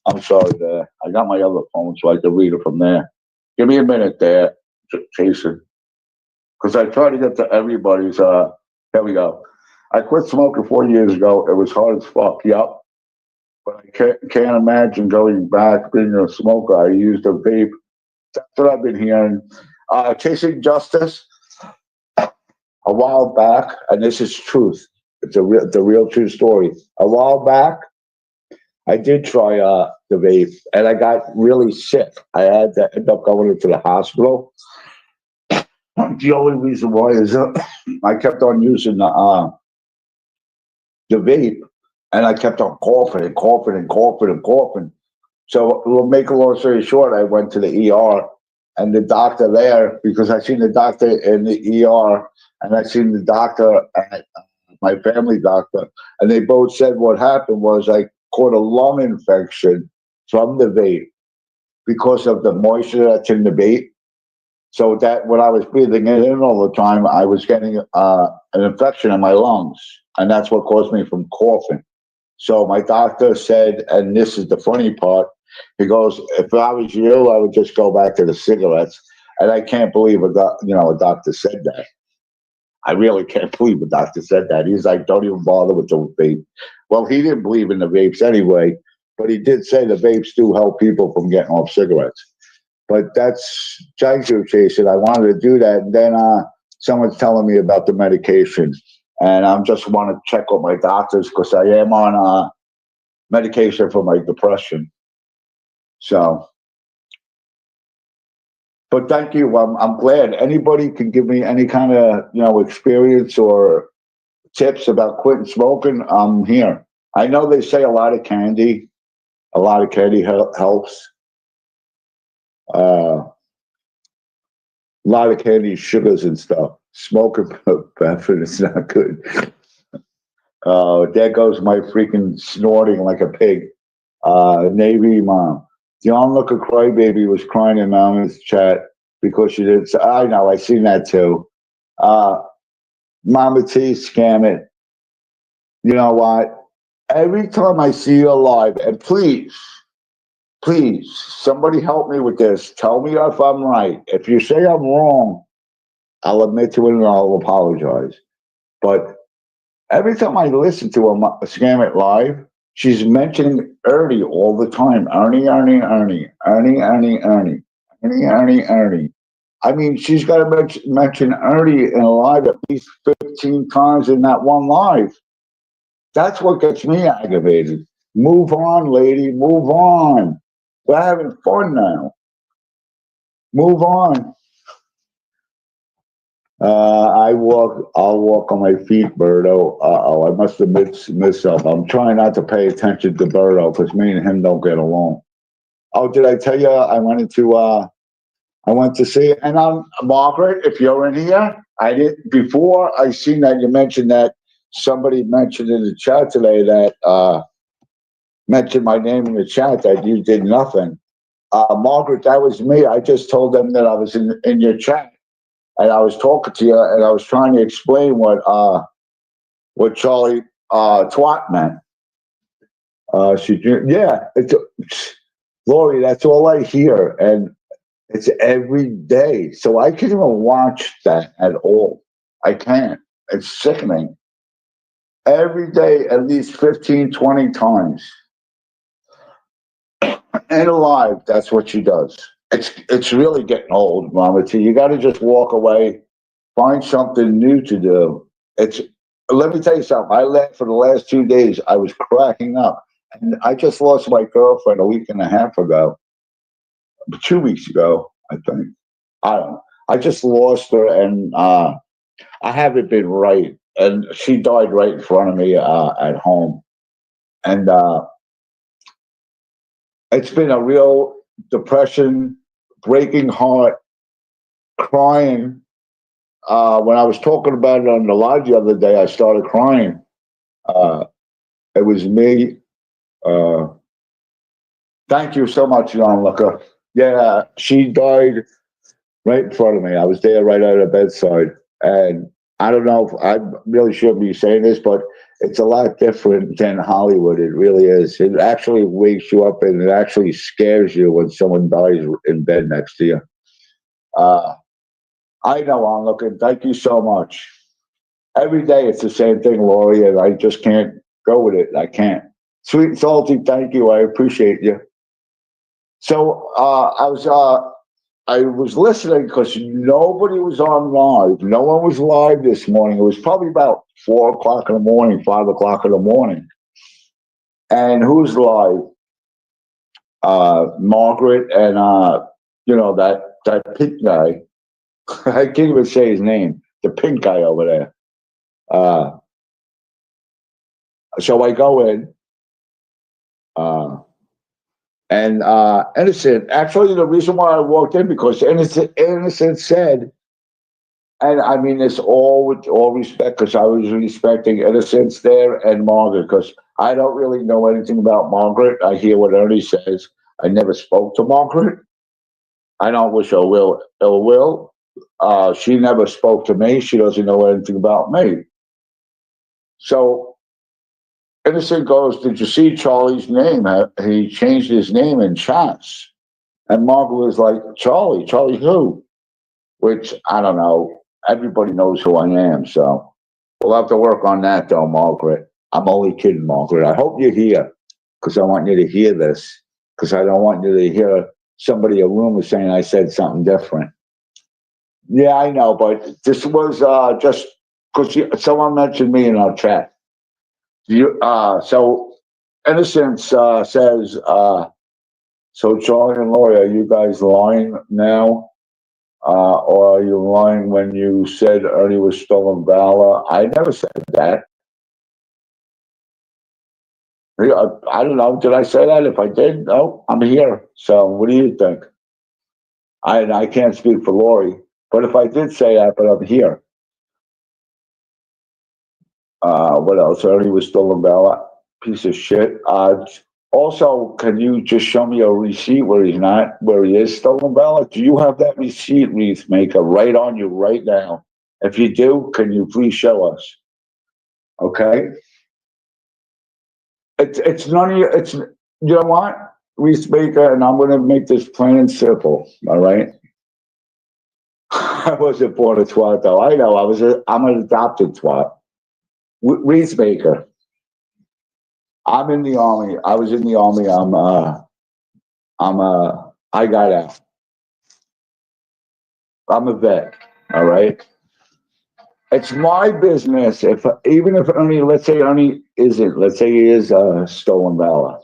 I'm sorry there. I got my other phone so I can read it from there. Give me a minute there, Jason. Because I try to get to everybody's. Here we go. I quit smoking 4 years ago. It was hard as fuck. Yup. But I can't imagine going back being a smoker. I used a vape. That's what I've been hearing. Chasing Justice. A while back, and this is truth. It's the real true story. A while back, I did try the vape, and I got really sick. I had to end up going into the hospital. The only reason why is I kept on using the vape, and I kept on coughing and coughing and coughing and coughing. So, we'll make a long story short, I went to the ER, and the doctor there, because I seen the doctor in the ER, and I seen the doctor at my family doctor, and they both said what happened was I caught a lung infection from the vape. because of the moisture that's in the vape. So that when I was breathing it in all the time, I was getting an infection in my lungs, and that's what caused me from coughing. So my doctor said, and this is the funny part, he goes, if I was you, I would just go back to the cigarettes. And I can't believe a doctor said that. I really can't believe a doctor said that. He's like, don't even bother with the vape. Well, he didn't believe in the vapes anyway, but he did say the vapes do help people from getting off cigarettes. But that's, thank you, Jason. I wanted to do that. And then someone's telling me about the medication. And I just want to check with my doctors because I am on medication for my depression. So, but thank you. I'm glad. Anybody can give me any kind of experience or tips about quitting smoking. I'm here. I know they say a lot of candy helps. A lot of candy, sugars and stuff. Smoking, Bedford, it's not good. There goes my freaking snorting like a pig. Navy mom. The onlooker crybaby was crying in Mama's chat because she didn't. I know, I seen that too. Mama T, scam it. You know what? Every time I see you alive, and please, somebody help me with this. Tell me if I'm right. If you say I'm wrong, I'll admit to it and I'll apologize. But every time I listen to a Scam It live, she's mentioning Ernie all the time. Ernie. I mean, she's got to mention Ernie in a live at least 15 times in that one live. That's what gets me aggravated. Move on, lady. Move on. We're having fun now. Move on. I'll walk on my feet, Birdo. I must have missed up. I'm trying not to pay attention to Birdo because me and him don't get along. Oh, did I tell you I went to see, and Margaret, if you're in here, I didn't, before I seen that you mentioned that somebody mentioned in the chat today that, mentioned my name in the chat that you did nothing. Margaret, that was me. I just told them that I was in your chat. And I was talking to you, and I was trying to explain what Charlie twat meant. Lori, that's all I hear, and it's every day. So I can't even watch that at all. I can't. It's sickening. Every day, at least 15, 20 times. And alive, that's what she does. It's really getting old, Mama T. You got to just walk away, find something new to do. Let me tell you something. I left for the last 2 days. I was cracking up, and I just lost my girlfriend a week and a half ago, 2 weeks ago, I think. I don't know. I just lost her, and I haven't been right. And she died right in front of me at home, and it's been a real depression, breaking heart, crying. When I was talking about it on the live the other day, I started crying. It was me. Thank you so much, John Luca. Yeah, she died right in front of me. I was there right at her bedside. And I don't know if I really shouldn't be saying this, but it's a lot different than Hollywood. It really is. It actually wakes you up and it actually scares you when someone dies in bed next to you. I know, I'm looking. Thank you so much. Every day it's the same thing, Lori, and I just can't go with it. I can't. Sweet and salty, thank you. I appreciate you. So I was listening because nobody was on live. No one was live this morning. It was probably about 4 o'clock in the morning, 5 o'clock in the morning. And who's live? Margaret and that pink guy. I can't even say his name. The pink guy over there. So I go in. And Innocent, actually, the reason why I walked in because Innocent said, and I mean this all with all respect, because I was respecting Innocence there and Margaret, because I don't really know anything about Margaret. I hear what Ernie says. I never spoke to Margaret. I don't wish her ill will. She never spoke to me. She doesn't know anything about me. So Innocent goes, did you see Charlie's name? He changed his name in chats. And Margaret was like, Charlie? Charlie who? Which, I don't know. Everybody knows who I am. So we'll have to work on that, though, Margaret. I'm only kidding, Margaret. I hope you're here because I want you to hear this because I don't want you to hear somebody, a rumor saying I said something different. Yeah, I know, but this was just because someone mentioned me in our chat. So Innocence says, so Charlie and Lori, are you guys lying now? Or are you lying when you said Ernie was stolen valor? I never said that. I don't know. Did I say that? If I did, no, I'm here. So what do you think? I can't speak for Lori, but if I did say that, but I'm here. What else? Ernie was stolen valor. Piece of shit. Also, can you just show me a receipt where he is stolen valor? Do you have that receipt, Wreath Maker, right on you right now? If you do, can you please show us? Okay. It's none of your. It's you know what, Wreath Maker, and I'm going to make this plain and simple. All right. I wasn't born a twat, though. I know. I'm an adopted twat. Wreath Maker. I'm in the army. I was in the army. I got out. I'm a vet. All right. It's my business. Even if Ernie, let's say Ernie isn't, let's say he is stolen valor.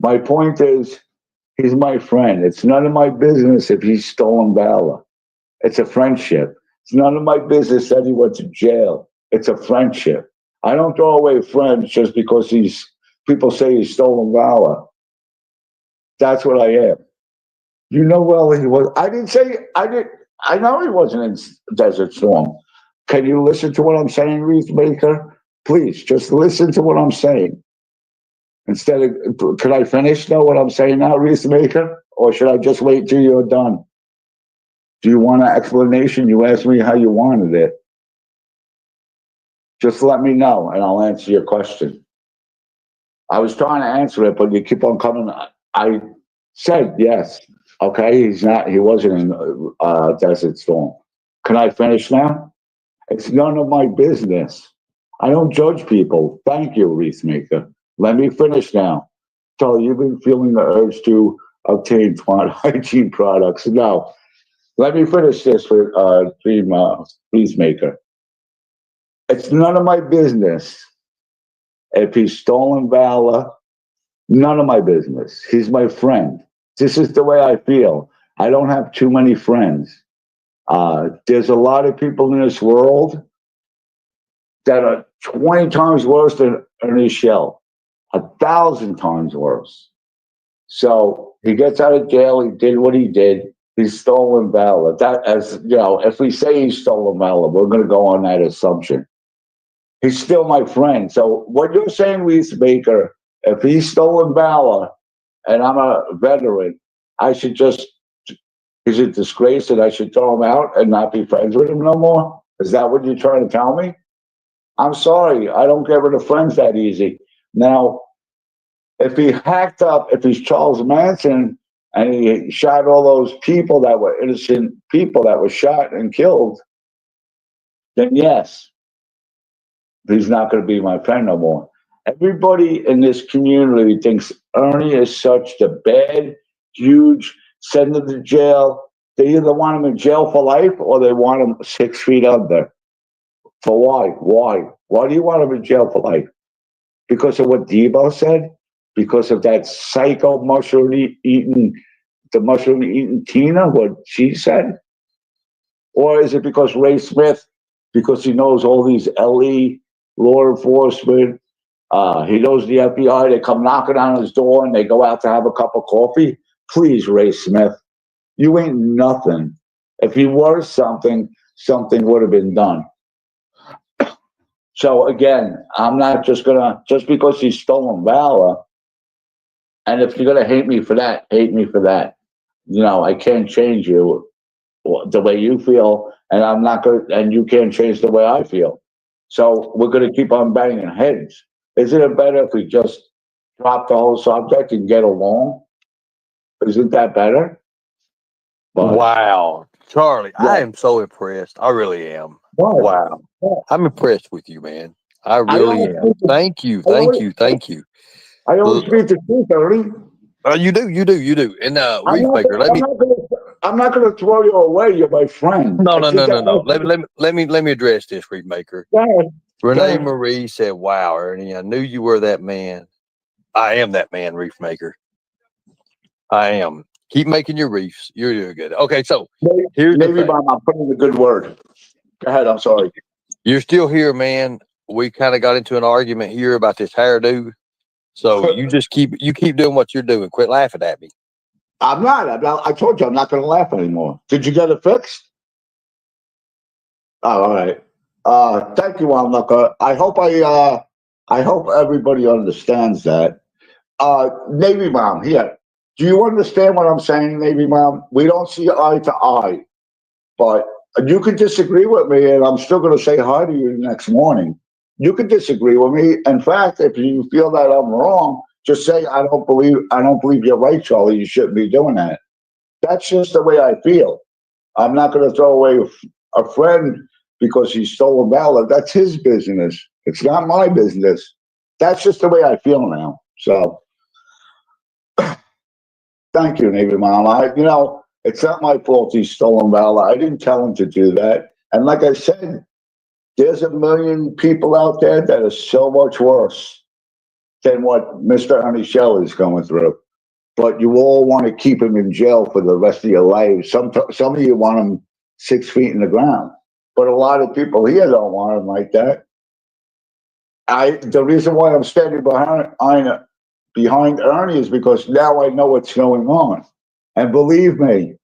My point is, he's my friend. It's none of my business if he's stolen valor. It's a friendship. It's none of my business that he went to jail. It's a friendship. I don't throw away friends just because people say he's stolen valor. That's what I am. You know well he was. I know he wasn't in Desert Storm. Can you listen to what I'm saying, Wreath Maker? Please, just listen to what I'm saying. Instead of, could I finish now what I'm saying now, Wreath Maker? Or should I just wait till you're done? Do you want an explanation? You asked me how you wanted it. Just let me know and I'll answer your question. I was trying to answer it, but you keep on coming. I said yes. Okay, he wasn't in Desert Storm. Can I finish now? It's none of my business. I don't judge people. Thank you, Wreath Maker. Let me finish now. So you've been feeling the urge to obtain hygiene products. No. Let me finish this with Wreath Maker. It's none of my business if he's stolen valor. None of my business. He's my friend. This is the way I feel. I don't have too many friends. There's a lot of people in this world that are 20 times worse than Ernie Shell, 1,000 times worse. So he gets out of jail. He did what he did. He's stolen valor. That, as you know, if we say he's stolen valor, we're going to go on that assumption. He's still my friend. So what you're saying, Wreath Baker, if he's stolen valor and I'm a veteran, I should just, is it disgrace that I should throw him out and not be friends with him no more? Is that what you're trying to tell me? I'm sorry. I don't get rid of friends that easy. Now, if he hacked up, if he's Charles Manson and he shot all those people that were innocent people that were shot and killed, then yes, he's not going to be my friend no more. Everybody in this community thinks Ernie is such the bad, huge, send him to jail. They either want him in jail for life or they want him 6 feet under. For why? Why? Why do you want him in jail for life? Because of what Debo said? Because of that psycho mushroom-eating Tina, what she said? Or is it because Ray Smith, because he knows all these LE law enforcement, he knows the FBI, they come knocking on his door and they go out to have a cup of coffee? Please, Ray Smith, you ain't nothing. If he was something, something would have been done. So again, I'm not just because he's stolen valor And if you're gonna hate me for that, hate me for that. You know, I can't change you the way you feel, and I'm not gonna, and you can't change the way I feel. So we're gonna keep on banging heads. Isn't it better if we just drop the whole subject and get along? Isn't that better? But Wow, Charlie, I yeah, am so impressed. I really am. but Wow, yeah. I'm impressed with you, man. I I really always am. speak the, Thank you, I thank always, you, thank you. I always L- speak the truth, Ernie. you do, you do, you do. And I'm Reef not Maker, gonna, let I'm me. not gonna, I'm not gonna throw you away. You're my friend. No, I no, think no, that no, no. Let me address this, Reef Maker. go ahead, go Renee ahead. Marie said, "Wow, Ernie, I knew you were that man. I am that man, Reef Maker. I am. Keep making your reefs. You're doing good. Okay, so here's the Maybe thing. I'm putting in a good word. Go ahead. I'm sorry. You're still here, man. We kind of got into an argument here about this hairdo. So you keep doing what you're doing. Quit laughing at me. I'm not. I'm not. I told you I'm not going to laugh anymore. Did you get it fixed? Oh, all right. Thank you, Onlooker. I hope everybody understands that. Navy Mom, here. Do you understand what I'm saying, Navy Mom? We don't see eye to eye, but you could disagree with me, and I'm still going to say hi to you the next morning. You could disagree with me. In fact, if you feel that I'm wrong, just say I don't believe you're right, Charlie. You shouldn't be doing that. That's just the way I feel. I'm not going to throw away a friend because he stole a ballot. That's his business. It's not my business. That's just the way I feel now. So thank you, Navy Mom. It's not my fault he stole a ballot. I didn't tell him to do that. And like I said, there's a million people out there that are so much worse than what Mr. Ernie Shell is going through. But you all want to keep him in jail for the rest of your life. Some of you want him 6 feet in the ground, but a lot of people here don't want him like that. The reason why I'm standing behind Ernie is because now I know what's going on, and believe me,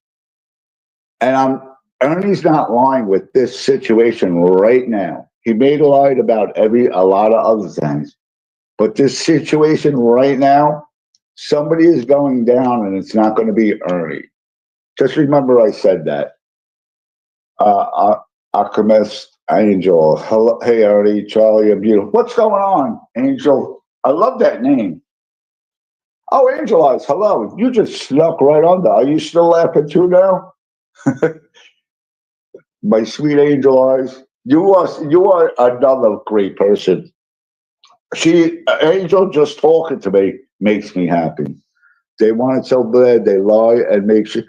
and Ernie's not lying with this situation right now. He may have lied about a lot of other things, but this situation right now, somebody is going down, and it's not going to be Ernie. Just remember I said that. Alchemist, Angel. Hello, hey, Artie, Charlie, I'm beautiful. What's going on, Angel? I love that name. Oh, Angel Eyes, hello. You just snuck right under. Are you still laughing too now? My sweet Angel Eyes. You are another great person. Angel just talking to me makes me happy. They want it so bad, they lie and make sure.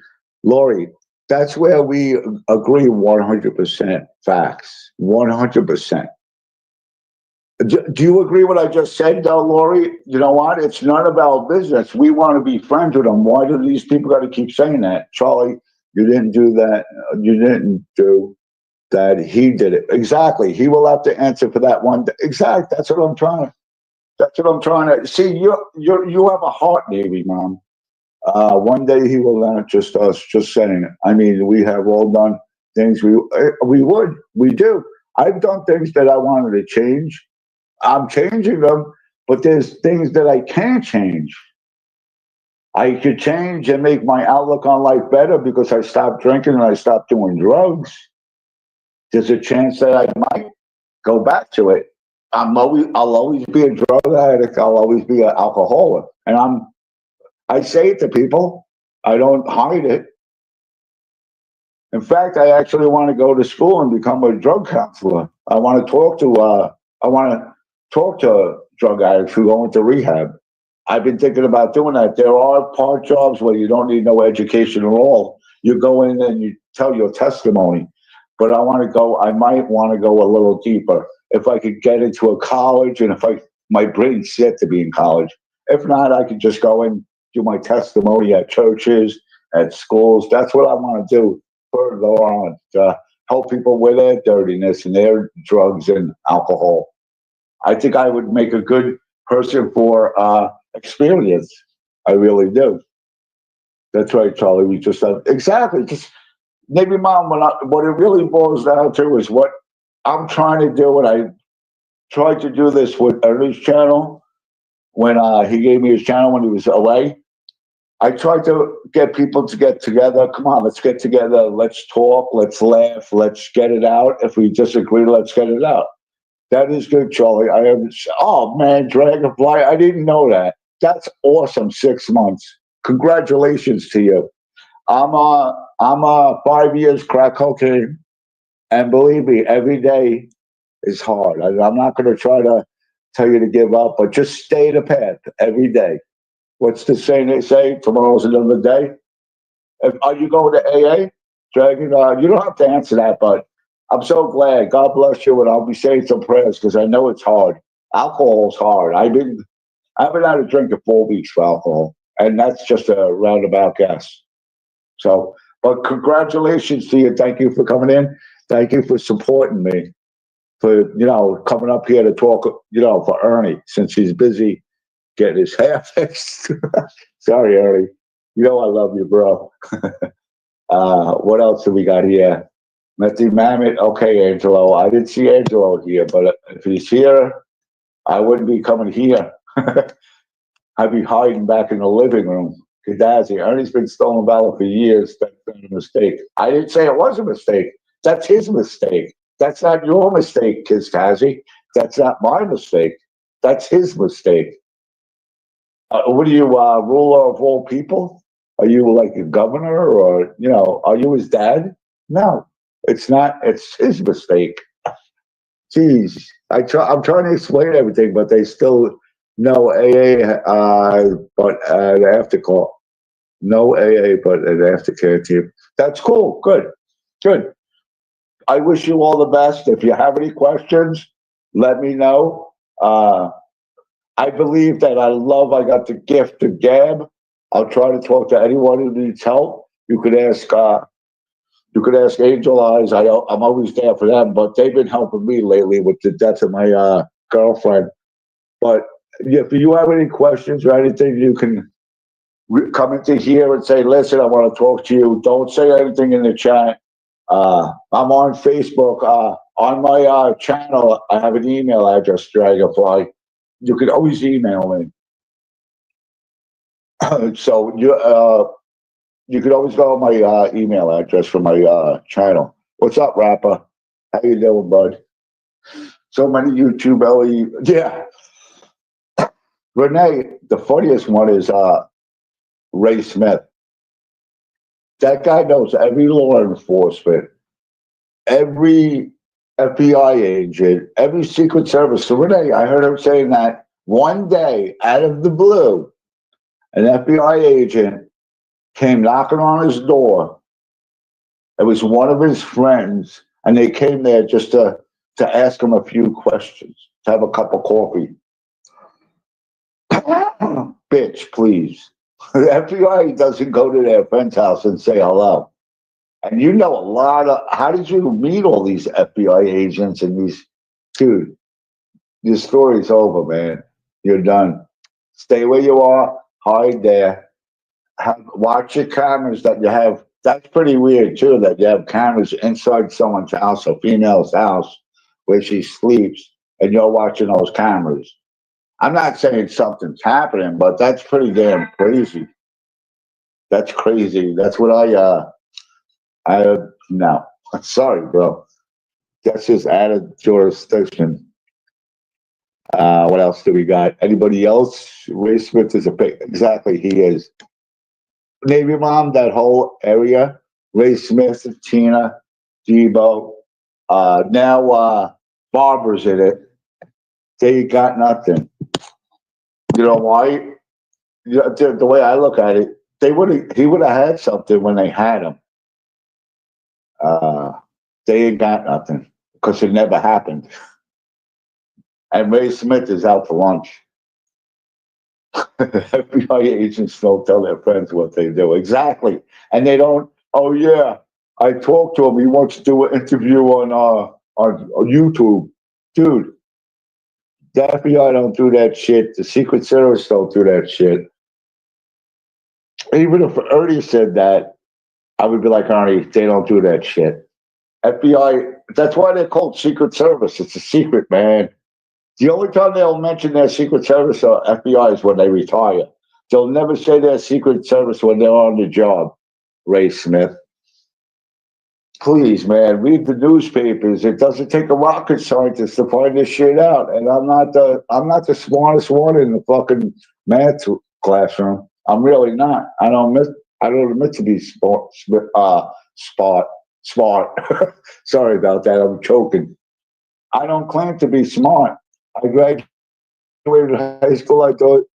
Lori, that's where we agree 100% facts. 100%. Do you agree what I just said, though, Lori? You know what? It's none of our business. We want to be friends with them. Why do these people got to keep saying that? Charlie, you didn't do that. You didn't do that. He did it. Exactly. He will have to answer for that one. Exactly. That's what I'm trying to see. You have a heart, Navy Mom. One day he will learn just us, just saying it. I mean, we have all done things we do. I've done things that I wanted to change. I'm changing them, but there's things that I can't change. I could change and make my outlook on life better because I stopped drinking and I stopped doing drugs. There's a chance that I might go back to it. I'll always be a drug addict. I'll always be an alcoholic, and I say it to people. I don't hide it. In fact, I actually want to go to school and become a drug counselor. I want to talk to drug addicts who go into rehab. I've been thinking about doing that. There are part jobs where you don't need no education at all. You go in and you tell your testimony. But I might want to go a little deeper. If I could get into a college and my brain's set to be in college. If not, I could just go and do my testimony at churches, at schools. That's what I want to do further on to help people with their dirtiness and their drugs and alcohol. I think I would make a good person for experience. I really do. That's right, Charlie. We just have exactly. Just maybe, Mom. What it really boils down to is what I'm trying to do, and I tried to do this with Ernie's channel. when he gave me his channel when he was away. I tried to get people to get together. Come on, let's get together. Let's talk. Let's laugh. Let's get it out. If we disagree, let's get it out. That is good, Charlie. I have. Oh man, Dragonfly! I didn't know that. That's awesome. 6 months. Congratulations to you. I'm 5 years crack cocaine, and believe me, every day is hard. I'm not going to try to tell you to give up, but just stay the path every day. What's the saying they say? Tomorrow's another day. Are you going to AA, Dragon? You don't have to answer that, but I'm so glad. God bless you, and I'll be saying some prayers because I know it's hard. Alcohol's hard. I haven't had a drink in 4 weeks for alcohol, and that's just a roundabout guess. So, but congratulations to you. Thank you for coming in. Thank you for supporting me. For coming up here to talk. For Ernie since he's busy getting his hair fixed. Sorry, Ernie. You know I love you, bro. What else do we got here? Met the Mammoth. Okay, Angelo. I didn't see Angelo here, but if he's here, I wouldn't be coming here. I'd be hiding back in the living room. Gaddazi. Ernie's been stolen valor for years. That's been a mistake. I didn't say it was a mistake. That's his mistake. That's not your mistake, Kizkazi. That's not my mistake. That's his mistake. What are you, ruler of all people? Are you like a governor or, are you his dad? No, it's not. It's his mistake. Jeez. I'm trying to explain everything, but they still no AA, but an aftercall. No AA, but an aftercare team. That's cool. Good. Good. I wish you all the best. If you have any questions, let me know. I believe that I got the gift of gab. I'll try to talk to anyone who needs help. You could ask Angel Eyes. I'm always there for them, but they've been helping me lately with the death of my girlfriend. But if you have any questions or anything, you can come into here and say, listen, I want to talk to you. Don't say anything in the chat. I'm on Facebook. On my channel, I have an email address, Dragonfly. You can always email me. So you could always go on my email address for my channel. What's up, rapper? How you doing, bud? So many YouTube LE. Yeah. Renee, the funniest one is Ray Smith. That guy knows every law enforcement, every FBI agent, every Secret Service. So Renee, I heard him saying that one day out of the blue, an FBI agent came knocking on his door. It was one of his friends, and they came there just to ask him a few questions, to have a cup of coffee. Bitch, please. The FBI doesn't go to their friend's house and say hello. And you know a lot of, how did you meet all these FBI agents and these, dude, your story's over, man. You're done. Stay where you are, hide there. Watch your cameras that you have. That's pretty weird, too, that you have cameras inside someone's house, a female's house, where she sleeps, and you're watching those cameras. I'm not saying something's happening, but that's pretty damn crazy. That's crazy. That's what no. Sorry, bro. That's just added jurisdiction. What else do we got? Anybody else? Ray Smith is a big, exactly, he is. Navy Mom, that whole area. Ray Smith, Tina, Debo. Now Barbara's in it. They got nothing. You know why? The way I look at it, he would have had something when they had him. They ain't got nothing because it never happened. And Ray Smith is out for lunch. FBI agents don't tell their friends what they do. Exactly. And they don't, oh yeah, I talked to him. He wants to do an interview on YouTube. Dude, the FBI don't do that shit. The Secret Service don't do that shit. Even if Ernie said that, I would be like, Ernie, they don't do that shit. FBI, that's why they're called Secret Service. It's a secret, man. The only time they'll mention their Secret Service or FBI is when they retire. They'll never say their Secret Service when they're on the job. Ray Smith. Please, man, read the newspapers. It doesn't take a rocket scientist to find this shit out. And I'm not the smartest one in the fucking math classroom. I'm really not. I don't admit to be smart. Sorry about that. I'm choking. I don't claim to be smart. I graduated high school.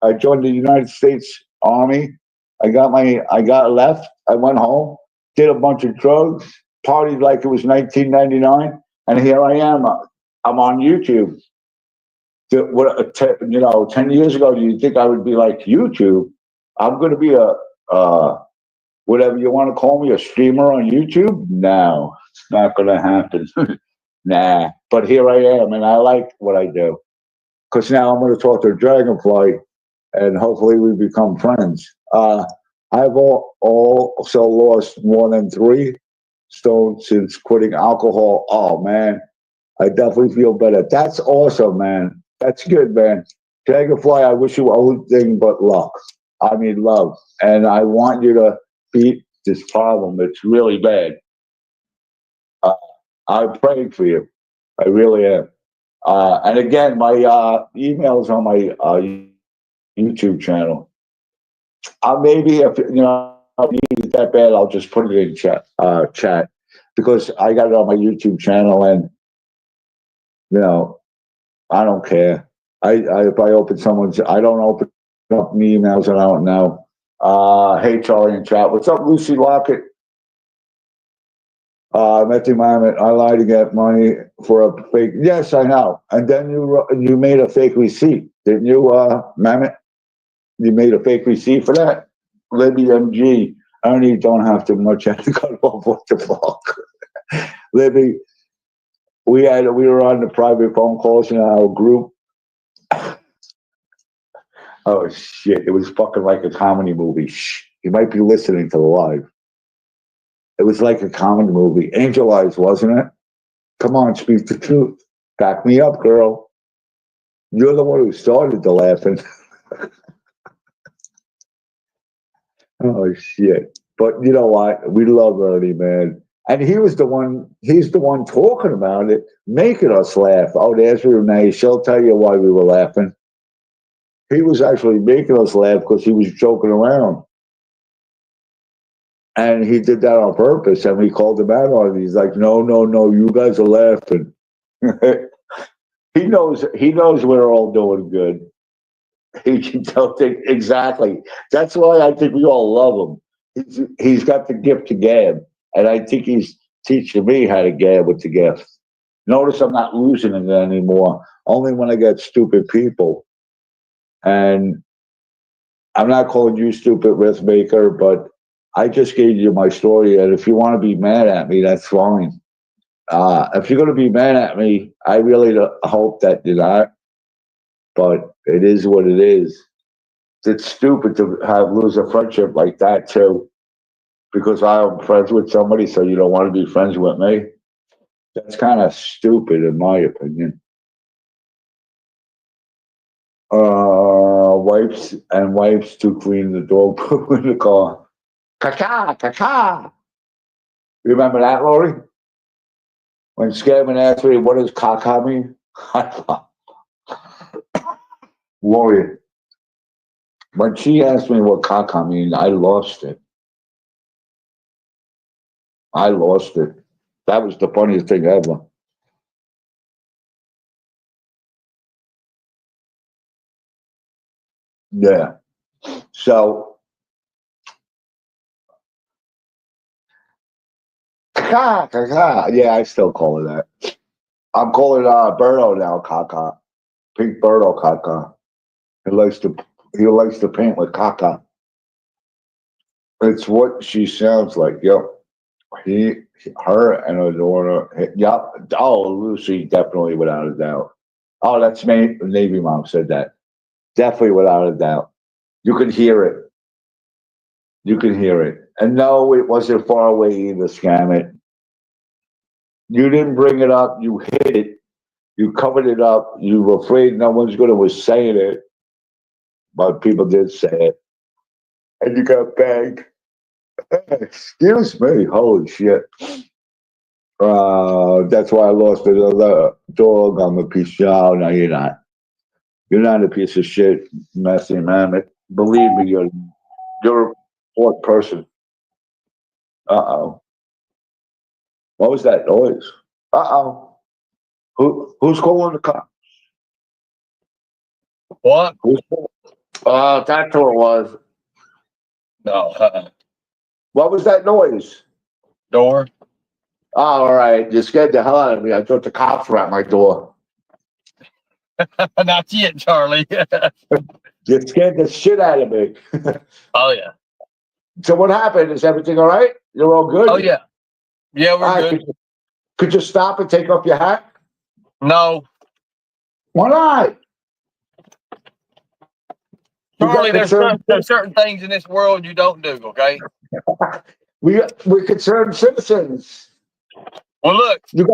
I joined the United States Army. I got left. I went home, did a bunch of drugs, partied like it was 1999, and here I am. I'm on YouTube. 10 years ago, do you think I would be like YouTube? I'm going to be whatever you want to call me, a streamer on YouTube? No, it's not going to happen. Nah, but here I am, and I like what I do. Because now I'm going to talk to Dragonfly, and hopefully we become friends. I've also lost more than 3 stones since quitting alcohol. Oh, man, I definitely feel better. That's awesome, man. That's good, man. Dragonfly, I wish you everything but luck. I mean, love. And I want you to beat this problem. It's really bad. I'm praying for you. I really am. And again, my email's on my YouTube channel. Maybe if you need it that bad, I'll just put it in chat because I got it on my YouTube channel, and I don't care. If I open I don't open up emails and I don't know. Hey, Charlie in chat. What's up, Lucy Lockett? Matthew Mamet, I lied to get money for a fake. Yes, I know. And then you made a fake receipt, didn't you, Mamet? You made a fake receipt for that? Libby MG. Ernie don't have too much. I got off what the fuck. Libby, we were on the private phone calls in our group. Oh shit! It was fucking like a comedy movie. Shh. You might be listening to the live. It was like a comedy movie. Angel Eyes, wasn't it? Come on, speak the truth. Back me up, girl. You're the one who started the laughing. Oh shit! But you know what? We love Ernie, man. And he's the one talking about it, making us laugh. Oh, there's Renee. She'll tell you why we were laughing. He was actually making us laugh because he was joking around. And he did that on purpose, and we called him out on it. He's like, no, you guys are laughing. He knows we're all doing good. He can tell things exactly. That's why I think we all love him. He's got the gift to gab, and I think he's teaching me how to gab with the gift. Notice I'm not losing it anymore. Only when I get stupid people. And I'm not calling you stupid, risk maker, but I just gave you my story, and if you want to be mad at me, that's fine. If you're going to be mad at me, I really hope that you're not. But it is what it is. It's stupid to lose a friendship like that too, because I'm friends with somebody, so you don't want to be friends with me. That's kind of stupid, in my opinion. Wipes to clean the dog poo in the car. Caca. Remember that, Lori? When Scammon asked me, what does caca mean? Lori, when she asked me what caca means, I lost it. That was the funniest thing ever. Yeah. So, caca. Yeah, I still call it that. I'm calling Birdo now, caca. Pink Birdo, caca. He likes to paint with caca. It's what she sounds like. Yep. Her and her daughter. Yep. Oh, Lucy, definitely without a doubt. Oh, that's me. Navy mom said that. Definitely without a doubt. You could hear it. And no, it wasn't far away either, Scam it. You didn't bring it up. You hid it. You covered it up. You were afraid no one's going to was saying it, but people did say it, and you got banged. Excuse me. Holy shit. That's why I lost another dog. I'm a piece of shit. Oh, no, you're not. You're not a piece of shit, messy man. Believe me, you're a poor person. Uh-oh. What was that noise? Uh-oh. Who's calling the cops? What? Who's calling? That's who it was. No. What was that noise? Door. Oh, all right. You scared the hell out of me. I thought the cops were at my door. Not yet, Charlie. You scared the shit out of me. Oh yeah. So what happened? Is everything all right? You're all good? Oh yeah. Yeah, we're All right. good. Could you stop and take off your hat? No, Why not? You got Charlie. concerned. There's certain things in this world you don't do. Okay. We're concerned citizens. Well, look. You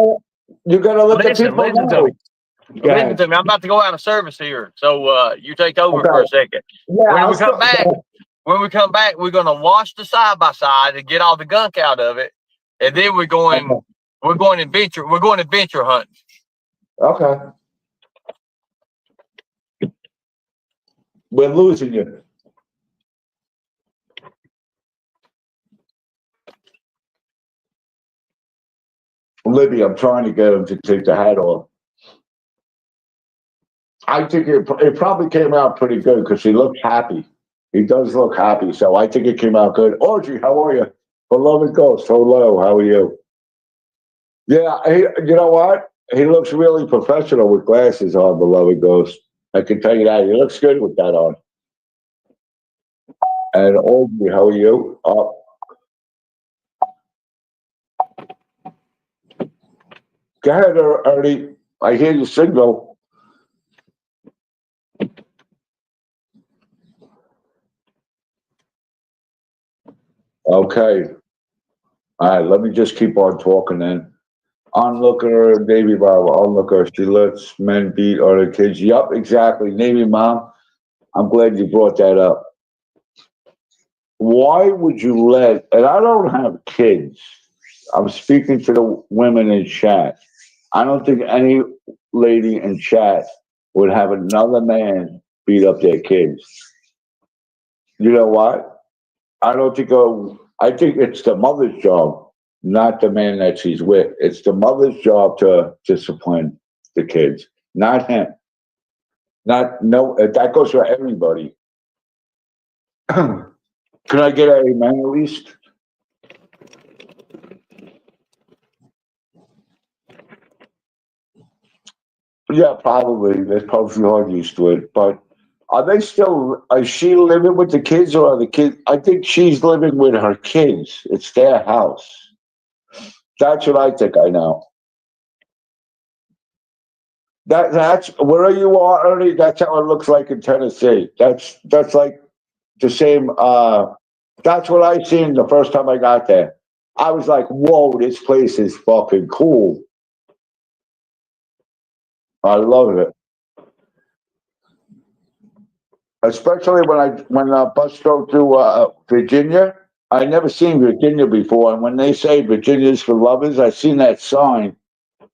gotta let the Listen. people Listen to know. me. Go Listen ahead. to me. I'm about to go out of service here, so you take over Okay. for a second. Yeah, When I'll we come still, back, we're gonna wash the side by side and get all the gunk out of it, and then we're going adventure hunting. okay. We're losing you. Libby, I'm trying to get him to take the hat off. I think it probably came out pretty good because he looked happy. He does look happy, so I think it came out good. Audrey, how are you? Beloved Ghost, hello, how are you? Yeah, you know what? He looks really professional with glasses on, Beloved Ghost. I can tell you that. He looks good with that on. And Audrey, how are you? Go ahead, Ernie. I hear your signal. Okay. All right, let me just keep on talking then. Onlooker, Navy mom, onlooker, she lets men beat other kids. Yup, exactly. Navy mom, I'm glad you brought that up. Why would you let, and I don't have kids, I'm speaking to the women in chat. I don't think any lady in chat would have another man beat up their kids. You know what? I don't think, I think it's the mother's job, not the man that she's with. It's the mother's job to discipline the kids, not him. Not, no, that goes for everybody. Can I get a man at least? Yeah, probably. They're probably all used to it. But are they still, is she living with the kids or are the kids? I think she's living with her kids. It's their house. That's what I think I know. That's where you are, Ernie. That's how it looks like in Tennessee. That's like the same. That's what I seen the first time I got there. I was like, "Whoa, this place is fucking cool." I love it, especially when I bus drove through Virginia. I never seen Virginia before, and when they say Virginia's for lovers, I seen that sign.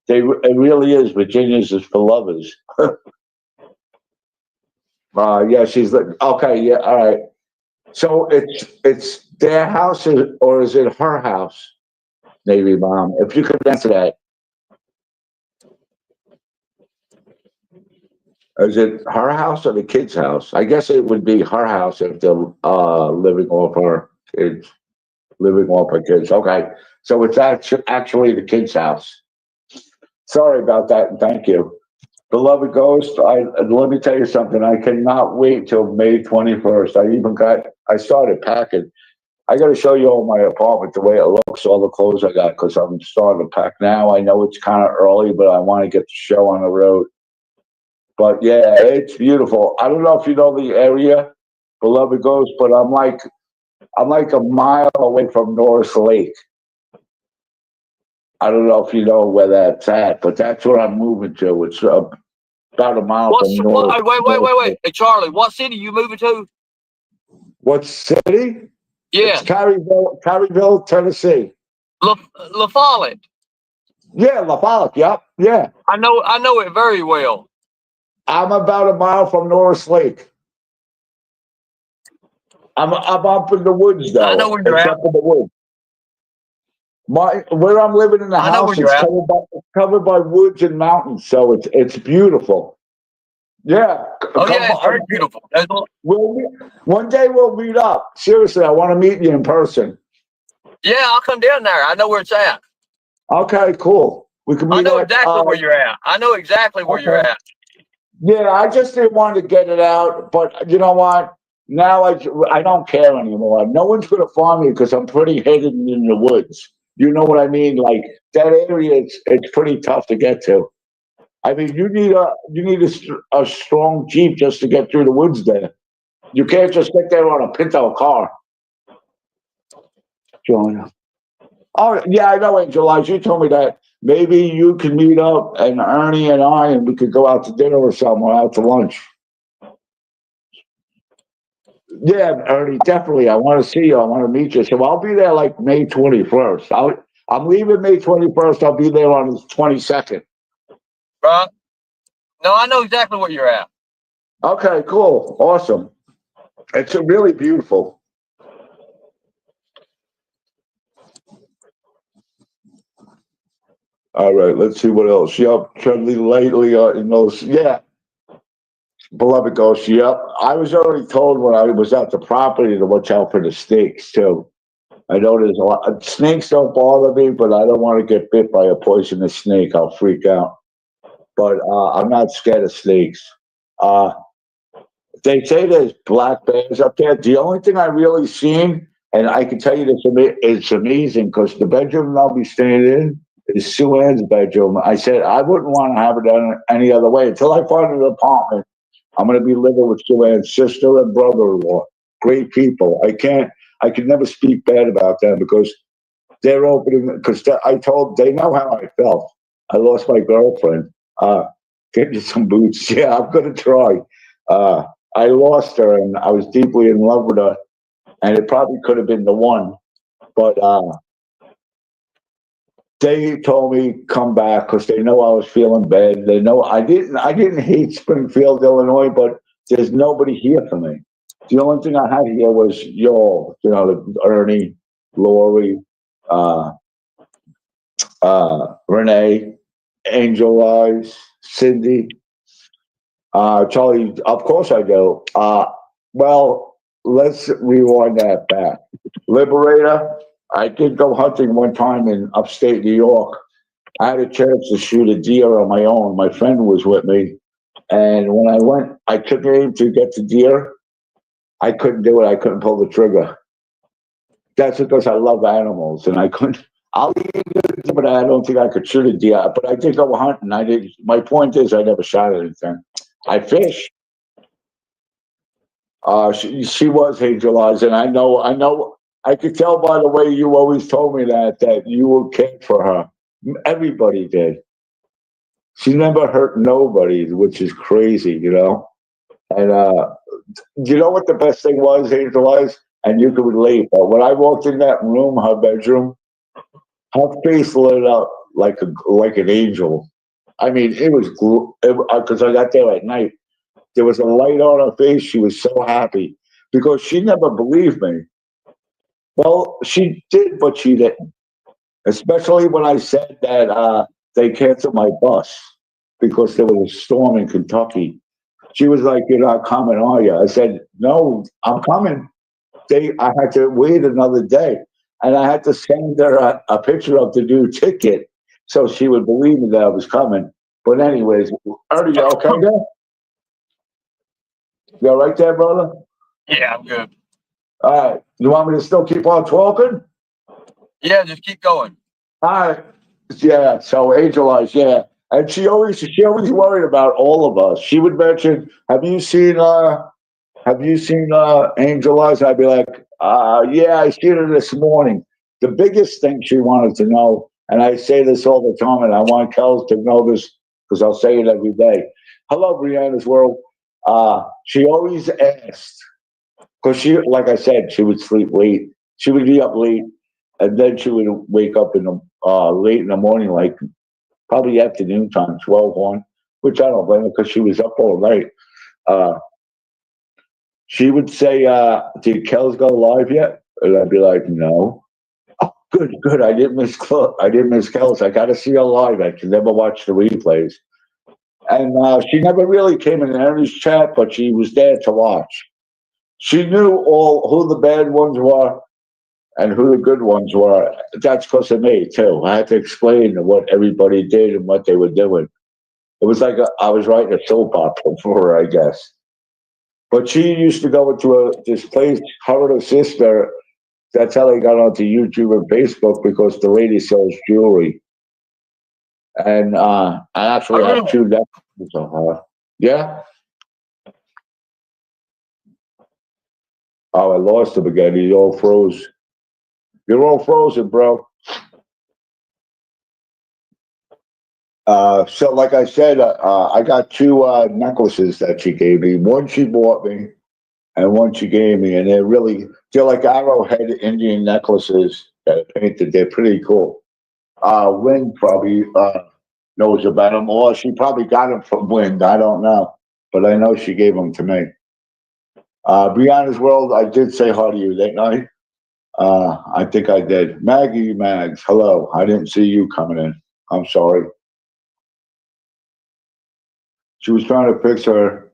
It really is Virginia's is for lovers. Yeah, she's like, okay, yeah, all right. So it's their house or is it her house, Navy mom? If you could answer that, is it her house or the kid's house? I guess it would be her house if they're living off her kids, living off her kids. Okay, so it's actually the kid's house. Sorry about that, and thank you. Beloved Ghost, let me tell you something. I cannot wait till May 21st. I started packing. I got to show you all my apartment, the way it looks, all the clothes I got, because I'm starting to pack now. I know it's kind of early, but I want to get the show on the road. But yeah, it's beautiful. I don't know if you know the area, Beloved Ghost, but I'm like a mile away from Norris Lake. I don't know if you know where that's at, but that's where I'm moving to. It's about a mile What's from what? Wait. North. Hey, Charlie, what city you moving to? What city? It's Yeah, Caryville, Tennessee. La, La Follette. Yeah, La Follette. Yep. Yeah. I know it very well. I'm about a mile from Norris Lake. I'm up in the woods I know though. where you're It's at. up in the woods. Where I'm living in the I know where house, you're it's at. covered by woods and mountains, so it's beautiful. Yeah, Oh come yeah, it's very on. beautiful. One day we'll meet up. Seriously, I want to meet you in person. Yeah, I'll come down there. I know where it's at. Okay, cool. We can I meet know at. exactly where you're at. I know exactly where you're Okay. at. Yeah, I just didn't want to get it out, but you know what? Now I don't care anymore. No one's gonna find me because I'm pretty hidden in the woods. You know what I mean? Like that area, it's pretty tough to get to. I mean, you need a strong jeep just to get through the woods there. You can't just get there on a Pinto car. Joanna. Oh yeah, I know, Angel Eyes. You told me that maybe you could meet up and Ernie and I, and we could go out to dinner or somewhere, out to lunch. Yeah, Ernie, definitely. I want to see you. I want to meet you. So I'll be there like May 21st. I'm leaving May 21st. I'll be there on the 22nd. Right? No, I know exactly where you're at. Okay, cool. Awesome. It's really beautiful. All right, let's see what else. Yep, Charlie lately in those. Yeah, beloved ghost. Yep, I was already told when I was at the property to watch out for the snakes too. I know there's a lot. Snakes don't bother me, but I don't want to get bit by a poisonous snake. I'll freak out. But I'm not scared of snakes. Uh, they say there's black bears up there. The only thing I really seen, and I can tell you this, it's amazing because the bedroom I'll be staying in is Sue Ann's bedroom. I said I wouldn't want to have it done any other way until I find an apartment. I'm going to be living with Sue Ann's sister and brother-in-law. Great people. I can never speak bad about them because they're opening. Because they know how I felt. I lost my girlfriend. Get you some boots. Yeah, I'm going to try. Uh, I lost her, and I was deeply in love with her, and it probably could have been the one, but they told me come back because they know I was feeling bad. They know I didn't hate Springfield, Illinois, but there's nobody here for me. The only thing I had here was y'all, Ernie, Lori, uh, Renee, Angel Eyes, Cindy, Charlie. Of course I do. Well, let's rewind that back. Liberator. I did go hunting one time in upstate New York. I had a chance to shoot a deer on my own. My friend was with me. And when I went, I took aim to get the deer. I couldn't do it. I couldn't pull the trigger. That's because I love animals and I couldn't. I'll eat it, but I don't think I could shoot a deer. But I did go hunting. I did. My point is, I never shot anything. I fished. She was Angel Eyes, and I know. I could tell by the way you always told me that you were cared for her. Everybody did. She never hurt nobody, which is crazy. And you know what the best thing was, Angel Eyes, and you could relate. But when I walked in that room, her bedroom, her face lit up like an angel. I mean, it was because I got there at night. There was a light on her face. She was so happy because she never believed me. Well, she did, but she didn't. Especially when I said that they canceled my bus because there was a storm in Kentucky. She was like, "You're not coming, are you?" I said, "No, I'm coming." I had to wait another day, and I had to send her a picture of the new ticket so she would believe me that I was coming. But anyways, Ernie, you okay there? You all right there, brother? Yeah, I'm good. All right. You want me to still keep on talking? Yeah, just keep going. All right. Yeah. So Angel Eyes, yeah. And she always worried about all of us. She would mention, have you seen Angel Eyes? I'd be like, yeah, I seen her this morning. The biggest thing she wanted to know And I say this all the time, and I want Kels to know this because I'll say it every day. Hello, Brianna's World. She always asked, because she, like I said, she would sleep late. She would be up late, and then she would wake up in the late in the morning, like probably afternoon time, 12, 1, which I don't blame her because she was up all night. Uh, she would say, "Did Kels go live yet?" And I'd be like, "No." Oh, good, good. I didn't miss Kels. I got to see her live. I can never watch the replays. And she never really came in Henry's chat, but she was there to watch. She knew all who the bad ones were and who the good ones were. That's because of me too. I had to explain what everybody did and what they were doing. It was like I was writing a soap opera for her, I guess. But she used to go into this place, her and her sister. That's how they got onto YouTube and Facebook because the lady sells jewelry. And I actually have two necklaces of her. Yeah. Oh, I lost him again. He all froze. You're all frozen, bro. So, like I said, I got two necklaces that she gave me. One she bought me, and one she gave me, and they're like arrowhead Indian necklaces that are painted. They're pretty cool. Wind probably knows about them, or she probably got them from Wind. I don't know, but I know she gave them to me. Brianna's World, I did say hi to you that night. I think I did. Maggie Mags, hello. I didn't see you coming in. I'm sorry. She was trying to fix her.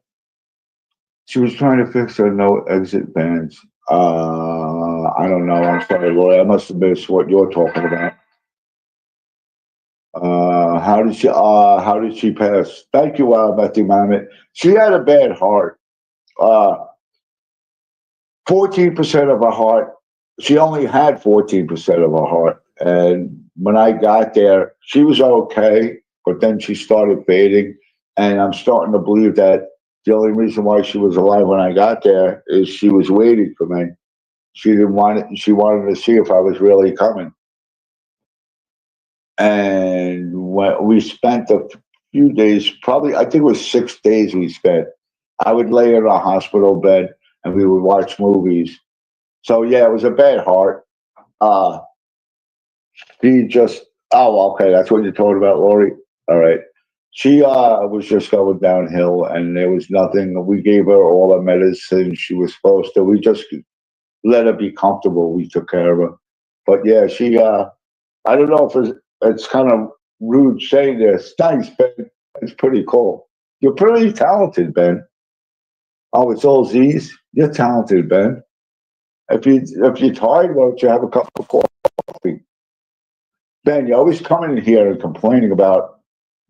She was trying to fix her no exit bans. I don't know. I'm sorry, Roy. I must have missed what you're talking about. How did she pass? Thank you, Matthew Mamet. She had a bad heart. 14% of her heart. She only had 14% of her heart. And when I got there, she was okay, but then she started fading. And I'm starting to believe that the only reason why she was alive when I got there is she was waiting for me. She didn't want it. She wanted to see if I was really coming. And when we spent a few days, probably, I think it was 6 days we spent. I would lay in a hospital bed and we would watch movies. So yeah, it was a bad heart. She just, oh, okay, that's what you told about, Lori. All right. She was just going downhill and there was nothing. We gave her all the medicine she was supposed to. We just let her be comfortable. We took care of her. But yeah, I don't know if it's kind of rude saying this. Thanks, Ben. It's pretty cool. You're pretty talented, Ben. Oh, it's all Z's. You're talented, Ben. If you're tired, why don't you have a cup of coffee? Ben, you're always coming in here and complaining about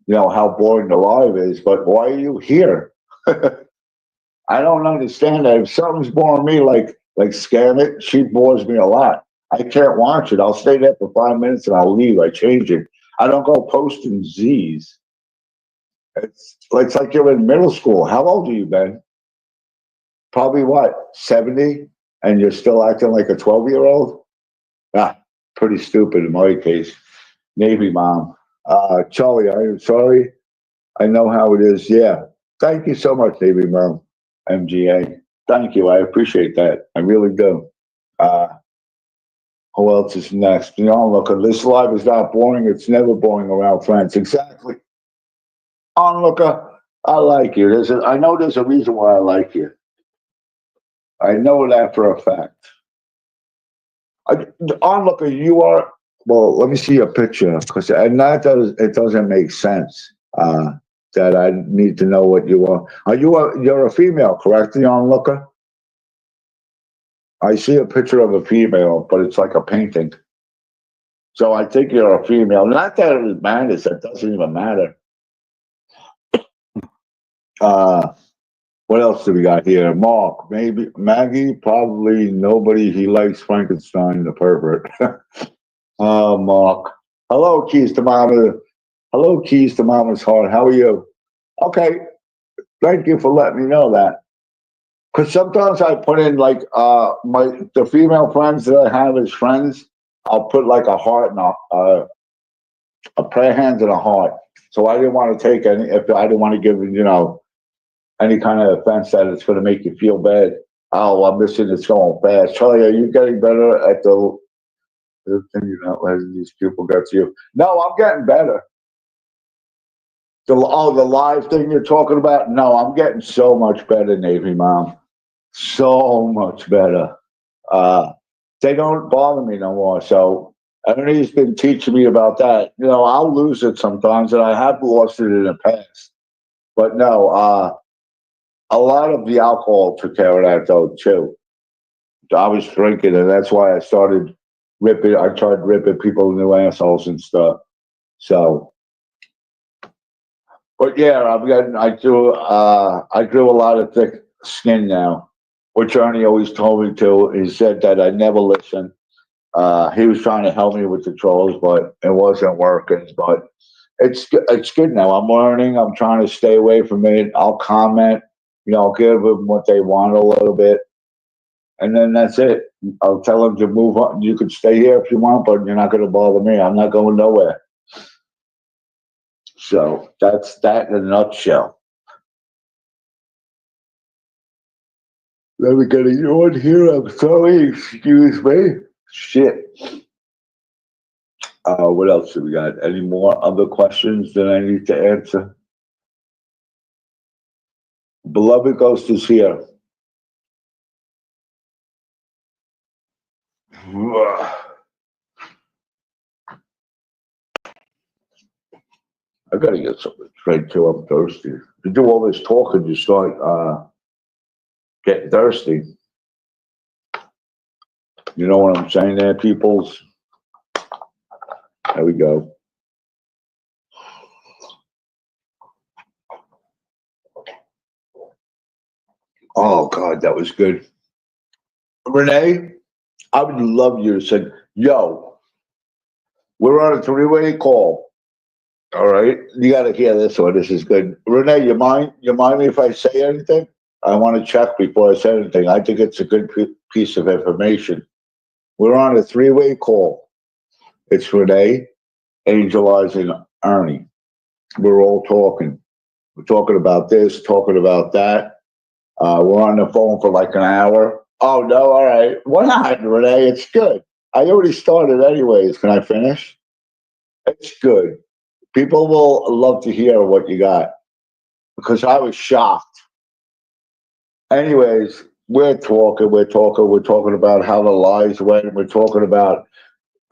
how boring the live is, but why are you here? I don't understand that. If something's boring me, like Scam It, she bores me a lot. I can't watch it. I'll stay there for 5 minutes and I'll leave. I change it. I don't go posting Z's. It's like you're in middle school. How old are you, Ben? Probably what, 70? And you're still acting like a 12-year-old? Ah, pretty stupid in my case. Navy mom. Charlie, I am sorry. I know how it is. Yeah. Thank you so much, Navy mom. MGA. Thank you. I appreciate that. I really do. Uh, who else is next? Look, this live is not boring. It's never boring around friends. Exactly. Onlooker, I like you. I know there's a reason why I like you. I know that for a fact. Onlooker, you are. Well, let me see your picture because it doesn't make sense. That I need to know what you are. You're a female, correct? The onlooker. I see a picture of a female, but it's like a painting. So I think you're a female. Not that it matters. That doesn't even matter. What else do we got here? Mark, maybe Maggie, probably nobody. He likes Frankenstein, the pervert. Mark. Hello, Keys to Mama. Hello, Keys to Mama's heart. How are you? Okay. Thank you for letting me know that. Because sometimes I put in like the female friends that I have as friends. I'll put like a heart and a prayer hands and a heart. So I didn't want to take any. If I didn't want to give any kind of offense that it's going to make you feel bad. Oh, I'm missing. It's going fast. Charlie, are you getting better at the thing you're not letting these people get to you? No, I'm getting better. The live thing you're talking about? No, I'm getting so much better, Navy Mom. So much better. They don't bother me no more. So Ernie's been teaching me about that. I'll lose it sometimes, and I have lost it in the past. But no, a lot of the alcohol took care of that though too. I was drinking, and that's why I started ripping. I tried ripping people new assholes and stuff. So, but yeah, I grew a lot of thick skin now, which Ernie always told me to. He said that I never listened. He was trying to help me with the trolls, but it wasn't working. But it's good now. I'm learning. I'm trying to stay away from it. I'll comment. I'll give them what they want a little bit, and then that's it. I'll tell them to move on. You can stay here if you want, but you're not going to bother me. I'm not going nowhere. So that's that in a nutshell. Let me get a yawn here. I'm sorry. Excuse me. Shit. What else do we got? Any more other questions that I need to answer? Beloved Ghost is here. I gotta get something to drink too. I'm thirsty. You do all this talking, you start getting thirsty. You know what I'm saying there, peoples? There we go. Oh God, that was good. Renee, I would love you to say, yo, we're on a three-way call. All right. You gotta hear this one. This is good. Renee, you mind me if I say anything? I want to check before I say anything. I think it's a good piece of information. We're on a three-way call. It's Renee, Angel Eyes, and Ernie. We're all talking. We're talking about this, talking about that. We're on the phone for like an hour. Oh, no, all right. What happened, Renee? It's good. I already started anyways. Can I finish? It's good. People will love to hear what you got because I was shocked. Anyways, we're talking about how the lies went. We're talking about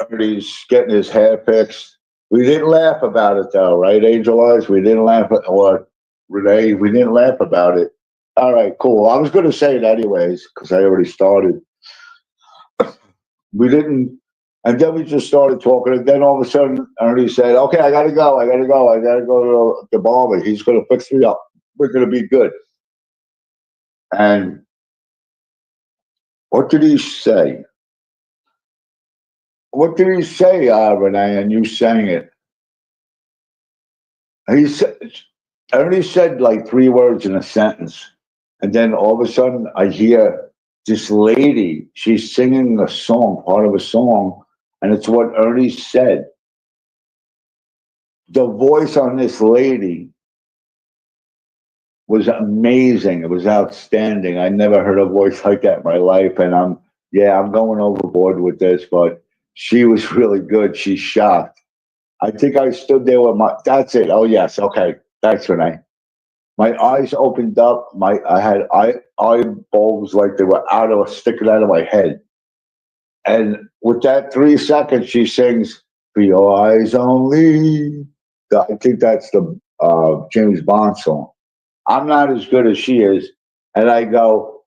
Ernie's getting his hair fixed. We didn't laugh about it though, right, Angel Eyes? We didn't laugh or Renee, we didn't laugh about it. All right, cool. I was going to say it anyways because I already started. We didn't, and then we just started talking, and then all of a sudden Ernie said, "Okay, I got to go to the barber. He's going to fix me up. We're going to be good." And what did he say? What did he say, Renee? And you sang it. He said, Ernie said like three words in a sentence, and then all of a sudden I hear this lady. She's singing a song, part of a song, and it's what Ernie said. The voice on this lady was amazing. It was outstanding. I never heard a voice like that in my life, and I'm going overboard with this, but she was really good. She's shocked. I think I stood there with my. That's it. Oh yes. Okay. Thanks, Renee. My eyes opened up. I had eyeballs like they were sticking out of my head. And with that 3 seconds, she sings "For Your Eyes Only." I think that's the James Bond song. I'm not as good as she is, and I go,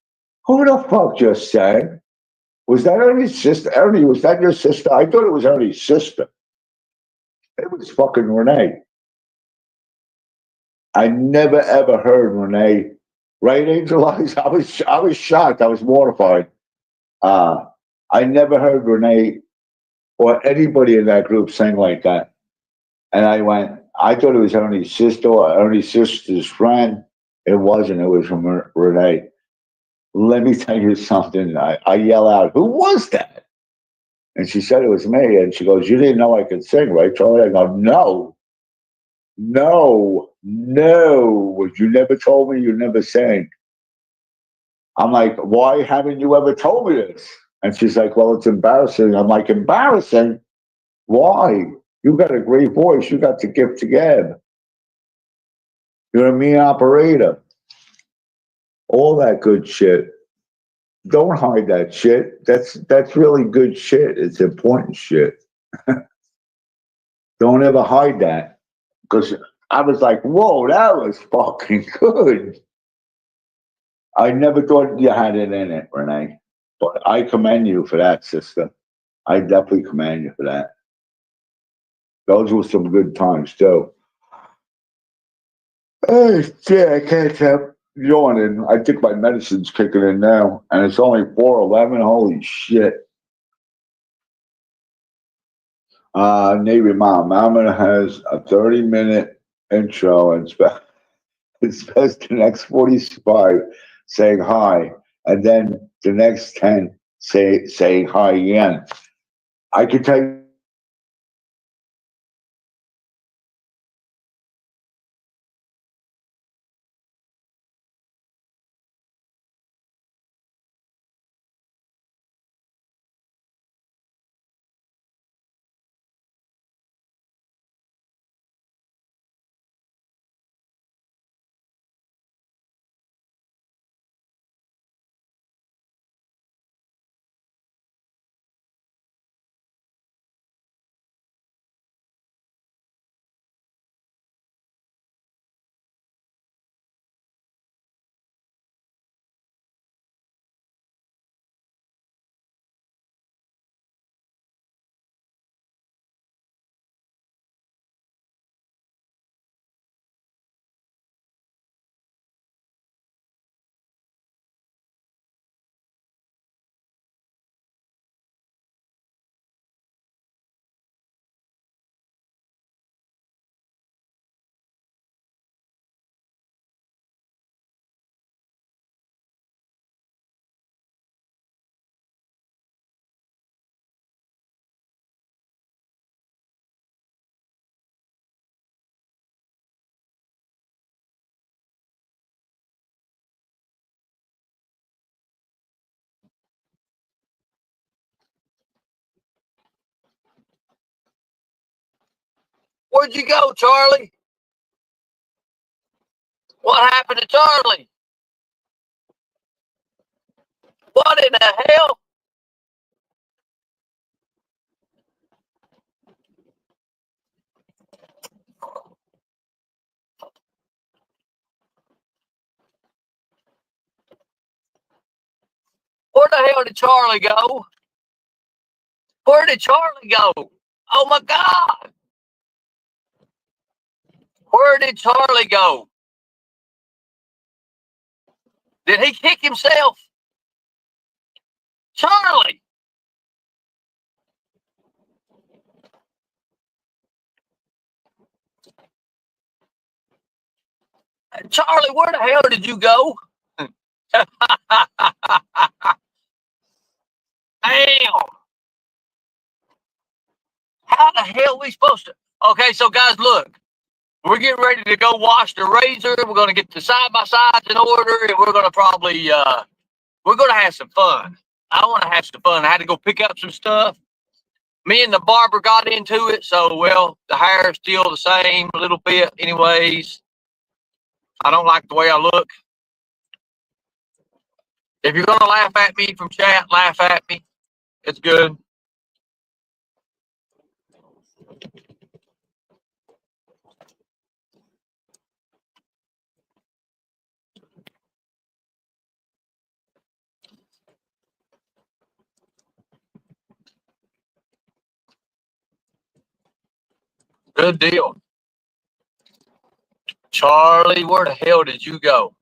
"Who the fuck just sang? Was that Ernie's sister? Ernie, was that your sister? I thought it was Ernie's sister. It was fucking Renee." I never ever heard Renee. Right, Angel Eyes? I was shocked. I was mortified. I never heard Renee or anybody in that group sing like that. And I thought it was Ernie's sister or Ernie's sister's friend. It wasn't. It was from Renee. Let me tell you something. I yell out, "Who was that?" And she said it was me. And she goes, "You didn't know I could sing, right, Charlie?" I go, "No, no. You never told me you never sang." I'm like, "Why haven't you ever told me this?" And she's like, "Well, it's embarrassing." I'm like, "Embarrassing? Why? You got a great voice. You got the gift to gab. You're a mean operator. All that good shit. Don't hide that shit. That's really good shit. It's important shit. Don't ever hide that." Because I was like, "Whoa, that was fucking good." I never thought you had it in it, Renee. But I commend you for that, sister. I definitely commend you for that. Those were some good times too. Oh shit, I can't stop yawning. I think my medicine's kicking in now, and it's only 4:11. Holy shit! Navy Mom. Mama has a 30-minute intro and spends the next 45 saying hi, and then the next 10 saying hi again. I can tell you. Where'd you go, Charlie? What happened to Charlie? What in the hell? Where the hell did Charlie go? Where did Charlie go? Oh my God. Where did Charlie go? Did he kick himself? Charlie! Charlie, where the hell did you go? Damn. How the hell are we supposed to? Okay, so guys, look. We're getting ready to go wash the razor. We're going to get the side-by-sides in order, and we're going to probably, we're going to have some fun. I want to have some fun. I had to go pick up some stuff. Me and the barber got into it, so, well, the hair is still the same a little bit anyways. I don't like the way I look. If you're going to laugh at me from chat, laugh at me. It's good. Good deal. Charlie, where the hell did you go?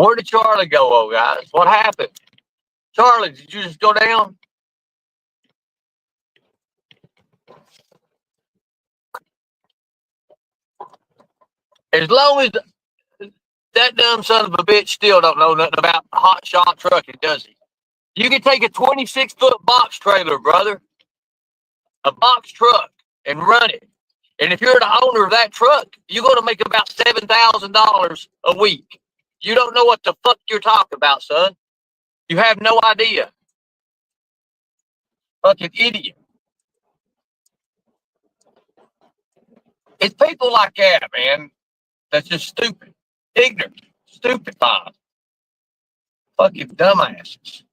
Where did Charlie go, oh guys? What happened? Charlie, did you just go down? As long as that dumb son of a bitch still don't know nothing about hot shot trucking, does he? You can take a 26-foot box trailer, brother, a box truck, and run it. And if you're the owner of that truck, you're going to make about $7,000 a week. You don't know what the fuck you're talking about, son. You have no idea. Fucking idiot. It's people like that, man, that's just stupid, ignorant, stupid, fucking dumbasses.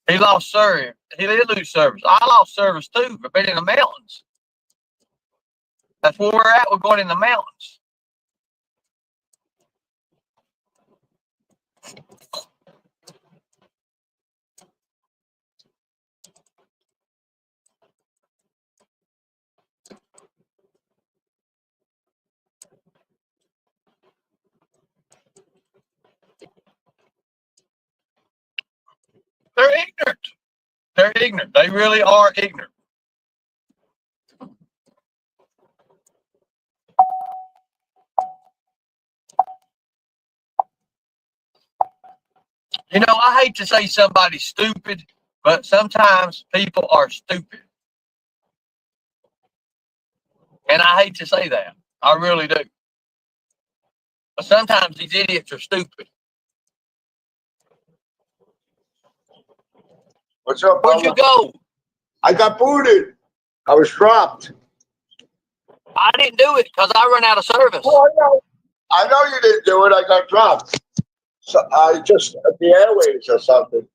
He lost service. He did lose service. I lost service too, but been in the mountains. That's where we're at. We're going in the mountains. They're ignorant. They're ignorant. They really are ignorant. You know, I hate to say somebody's stupid, but sometimes people are stupid. And I hate to say that. I really do. But sometimes these idiots are stupid. What's up, Where'd you go? I got booted. I was dropped. I didn't do it because I run out of service. Oh, I know you didn't do it. I got dropped. So I just at the airways or something.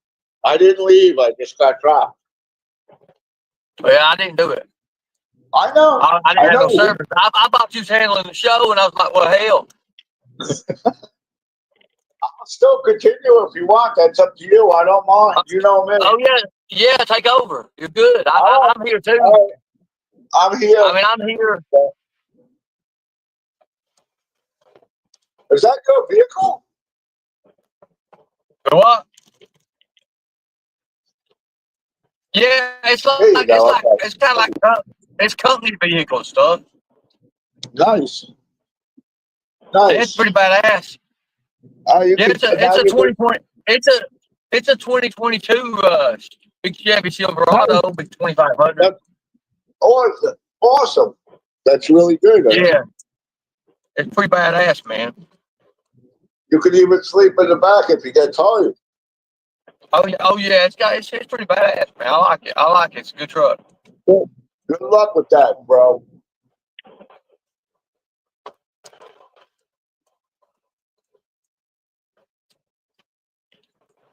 I didn't leave. I just got dropped. Yeah, I didn't do it. I know. I didn't have no service. I thought you was handling the show, and I was like, well, hell. I'll still continue if you want. That's up to you. I don't mind. You know me. Oh, yeah. Yeah, take over. You're good. I'm here, too. I'm here. I mean, I'm here. Is that your vehicle? What? Yeah, it's like it's kind of like it's company vehicle stuff. Nice. It's pretty badass. It's a 2022 big Chevy Silverado, big 2500. Awesome. That's really good. Yeah, it's pretty badass, man. You could even sleep in the back if you get tired. Oh yeah, it's pretty badass, man. I like it. It's a good truck. Good luck with that, bro.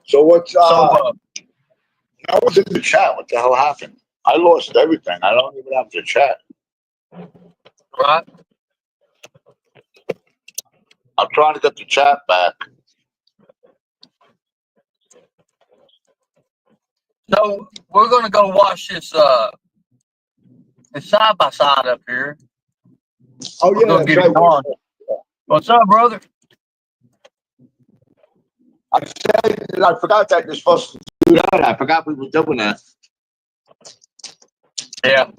So what's I was in the chat. What the hell happened? I lost everything. I don't even have to chat. Right. I'm trying to get the chat back. So we're gonna go watch this side by side up here. Oh yeah, that's right. What's up, brother? I forgot that you're supposed to do that. I forgot we were doing that. Yeah.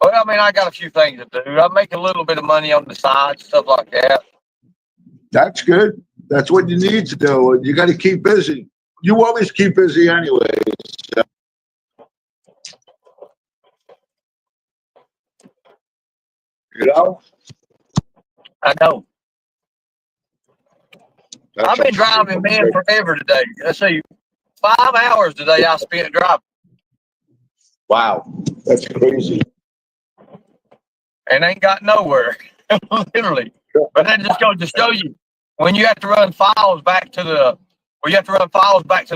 Well, I mean, I got a few things to do. I make a little bit of money on the side, stuff like that. That's good. That's what you need to do. You got to keep busy. You always keep busy anyway. So. You know? I know. I've been driving, man, forever today. Let's see, 5 hours today I spent driving. Wow, that's crazy. And ain't got nowhere, literally. But that just goes to show you, when you have to run files back to the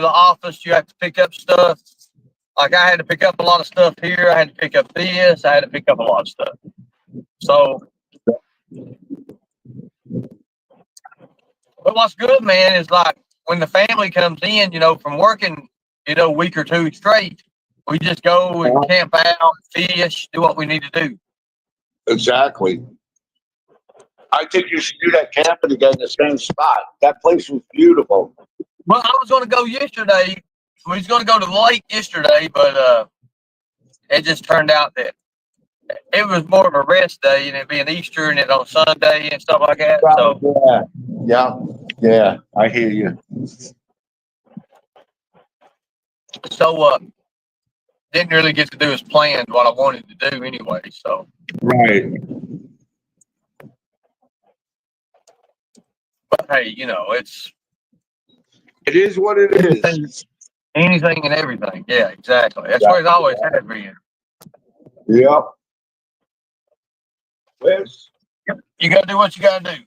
office, you have to pick up stuff. Like I had to pick up a lot of stuff here. I had to pick up this. I had to pick up a lot of stuff. So, but what's good, man, is like when the family comes in, you know, from working, you know, a week or two straight, we just go and camp out, fish, do what we need to do. Exactly. I think you should do that camping again in the same spot. That place was beautiful. Well, I was going to go yesterday. We was going to go to the lake yesterday, but it just turned out that it was more of a rest day, and it being Easter and it on Sunday and stuff like that. So, Yeah, I hear you. so didn't really get to do as planned what I wanted to do anyway. So, Right. but hey, it's It is what it is. anything and everything. Yeah, exactly. That's where it's always has been. Yep. Yes. You got to do what you got to do.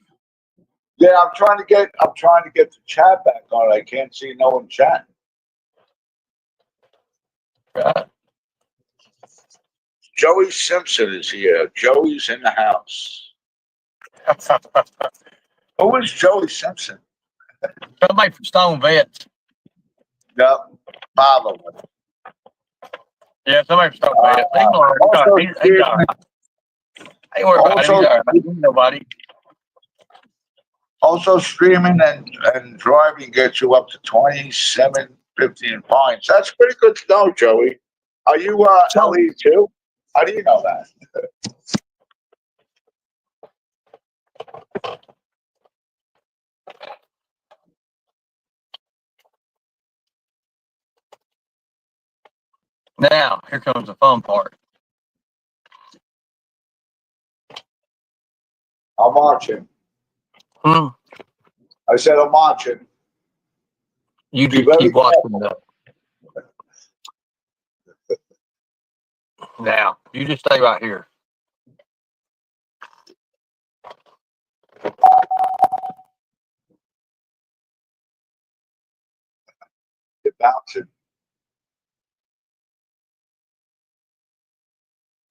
Yeah, I'm trying to get the chat back on. I can't see no one chatting. Right. Joey Simpson is here. Joey's in the house. Who is Joey Simpson? Somebody from Stone Vet. Yep. Follow him. Yeah, somebody from Stone Vet. He's all right. He's all right. Ain't worried about it. He's all right. Ain't nobody. Also, streaming and driving gets you up to 27.15 points. That's pretty good to know, Joey. Are you LE too? How do you know that? Now, here comes the fun part. I'm watching. I said I'm watching. You just keep watching though. Now, you just stay right here. You're bouncing.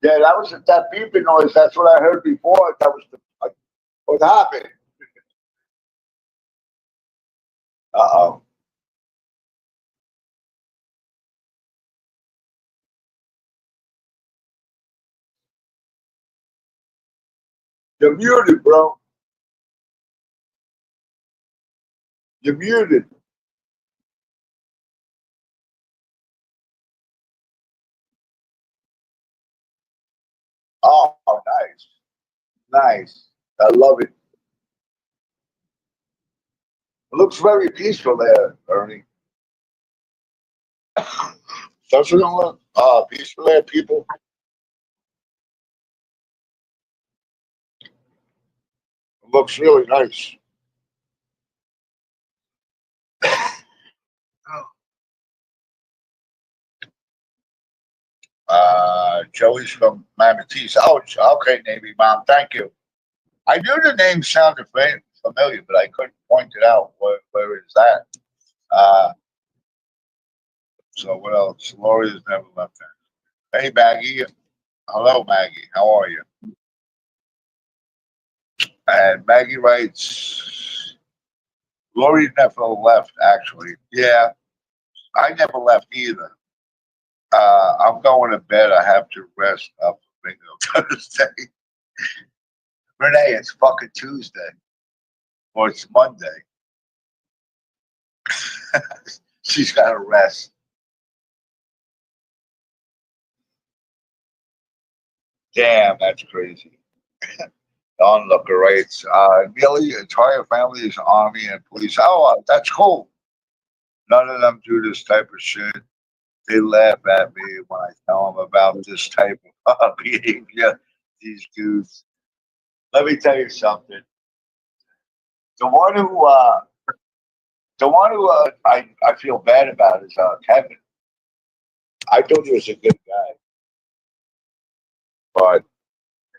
Yeah, that was that beeping noise. That's what I heard before. That was what happened. Uh-oh. You're muted, bro. You're muted. Oh, nice. Nice. I love it. It looks very peaceful there, Ernie. Doesn't it look peaceful there, people? It looks really nice. Joey's from Mammoth. Oh, okay, Navy Mom. Thank you. I knew the name sounded familiar, but I couldn't point it out. Where is that? So what else? Lori's never left there. Hey, Maggie. Hello, Maggie. How are you? And Maggie writes, Lori never left, actually. Yeah, I never left either. I'm going to bed. I have to rest up for bingo Thursday. Renee, it's fucking Tuesday. Or it's Monday. She's got to rest. Damn, that's crazy. Onlooker writes, nearly entire family is Army and police. Oh, that's cool. None of them do this type of shit. They laugh at me when I tell them about this type of behavior. These dudes. Let me tell you something. The one who, I feel bad about is Kevin. I thought he was a good guy, but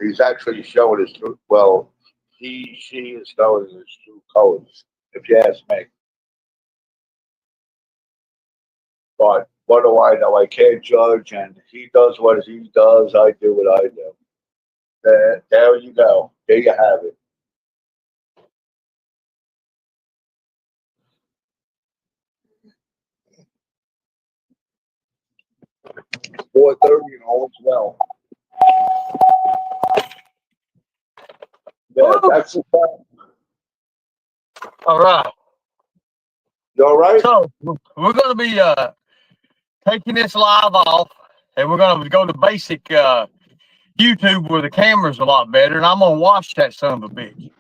he's actually showing his true. Well, she is showing his true colors, if you ask me. But what do I know? I can't judge, and he does what he does. I do what I do. There you go. There you have it. 4:30 and all is well. Yeah, that's the time. All right. You all right? So we're going to be taking this live off, and we're going to go to basic YouTube where the camera's a lot better, and I'm going to watch that son of a bitch.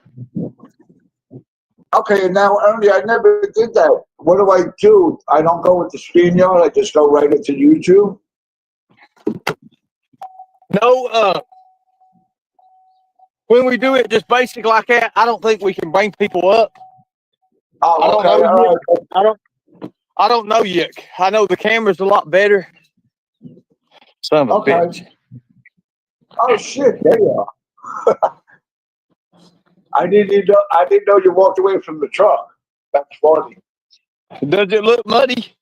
Okay, now, Ernie, I never did that. What do I do? I don't go with the StreamYard. I just go right into YouTube. No, when we do it just basic like that, I don't think we can bring people up. Oh, I don't okay, know all yet. right. I don't know yet. I know the camera's a lot better. Son of a Okay. bitch. Oh shit! There you are. I didn't know you walked away from the truck. That's funny. Does it look muddy?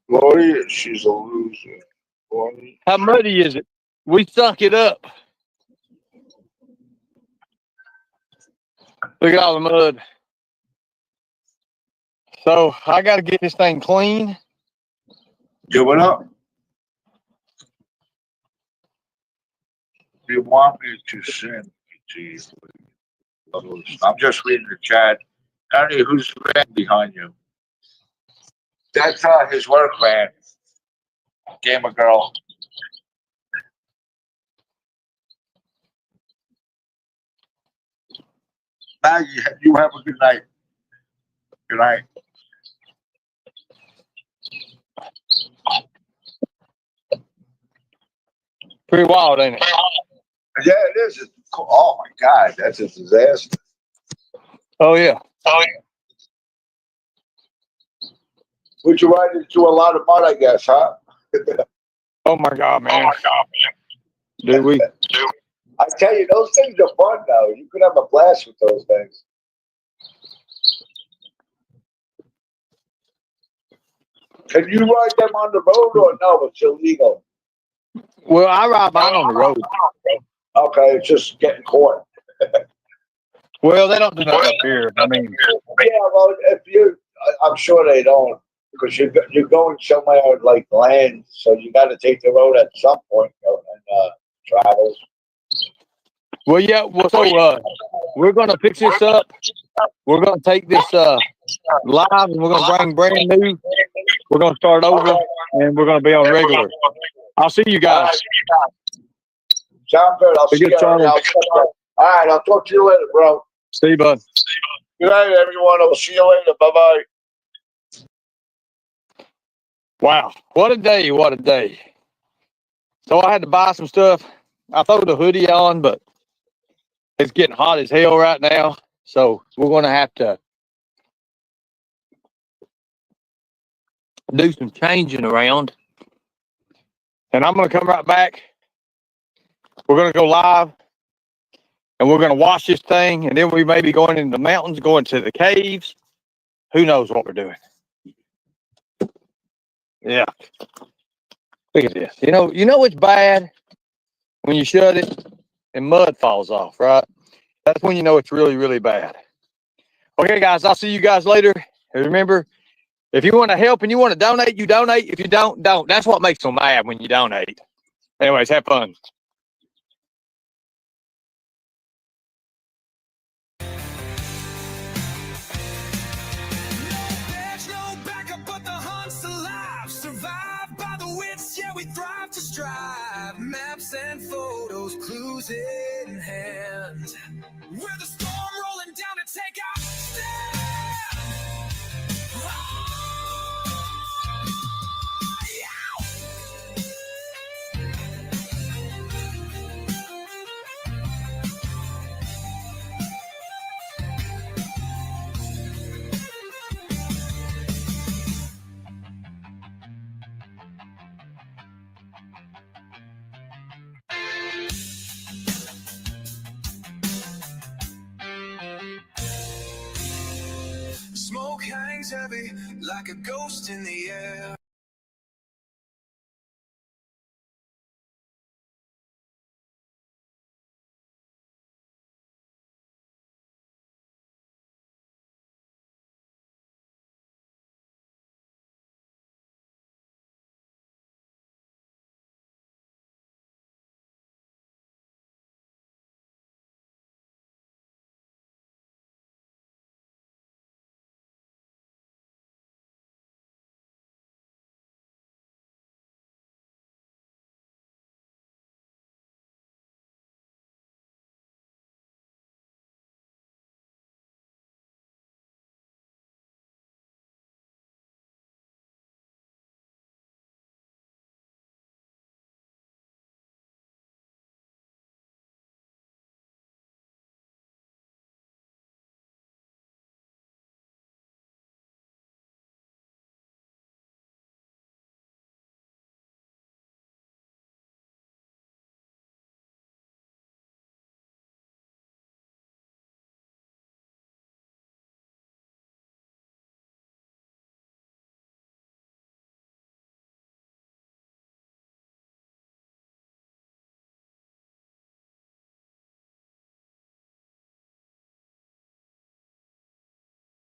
Gloria, she's a loser. Gloria. How muddy is it? We sunk it up. Look at all the mud. So I got to get this thing clean. Give it up. You want me to send it to you? I'm just reading the chat. Ernie, who's the van behind you? That's his work van. Gamer girl. Maggie, you have a good night. Good night. Pretty wild, ain't it? Yeah, it is. It's cool. Oh my God, that's a disaster. Oh yeah. Would you ride into a lot of mud, I guess, huh? Oh my God, man. Did we? I tell you, those things are fun though. You could have a blast with those things. Can you ride them on the road or no? It's illegal. Well, I ride mine on the road. Okay, it's just getting caught. Well, they don't do that up here. I mean, Yeah, well, if you, I'm sure they don't, because you're going somewhere like land, so you got to take the road at some point, you know, and travel. well, yeah. Well, so we're gonna fix this up. We're gonna take this live, and we're gonna bring brand new. We're gonna start over, and we're gonna be on regular. I'll see you guys. Sound good. I'll Be see good, you. Charlie. All right, I'll talk to you later, bro. See you, bud. Good night, everyone. I'll see you later. Bye bye. Wow, what a day! What a day! So I had to buy some stuff. I throw the hoodie on, but it's getting hot as hell right now. So we're gonna have to do some changing around. And I'm gonna come right back. We're gonna go live, and we're gonna wash this thing, and then we may be going into the mountains, going to the caves. Who knows what we're doing? Yeah. Look at this. You know it's bad when you shut it and mud falls off, right? That's when you know it's really, really bad. Okay, guys, I'll see you guys later. And remember, if you want to help and you want to donate, you donate. If you don't. That's what makes them mad when you donate. Anyways, have fun. There's no backup, but the hunt's alive. Survived by the wits, yeah, we thrive to strive. Maps and photos, clues in hand. We're the storm rolling down to take our stand. Smoke hangs heavy like a ghost in the air.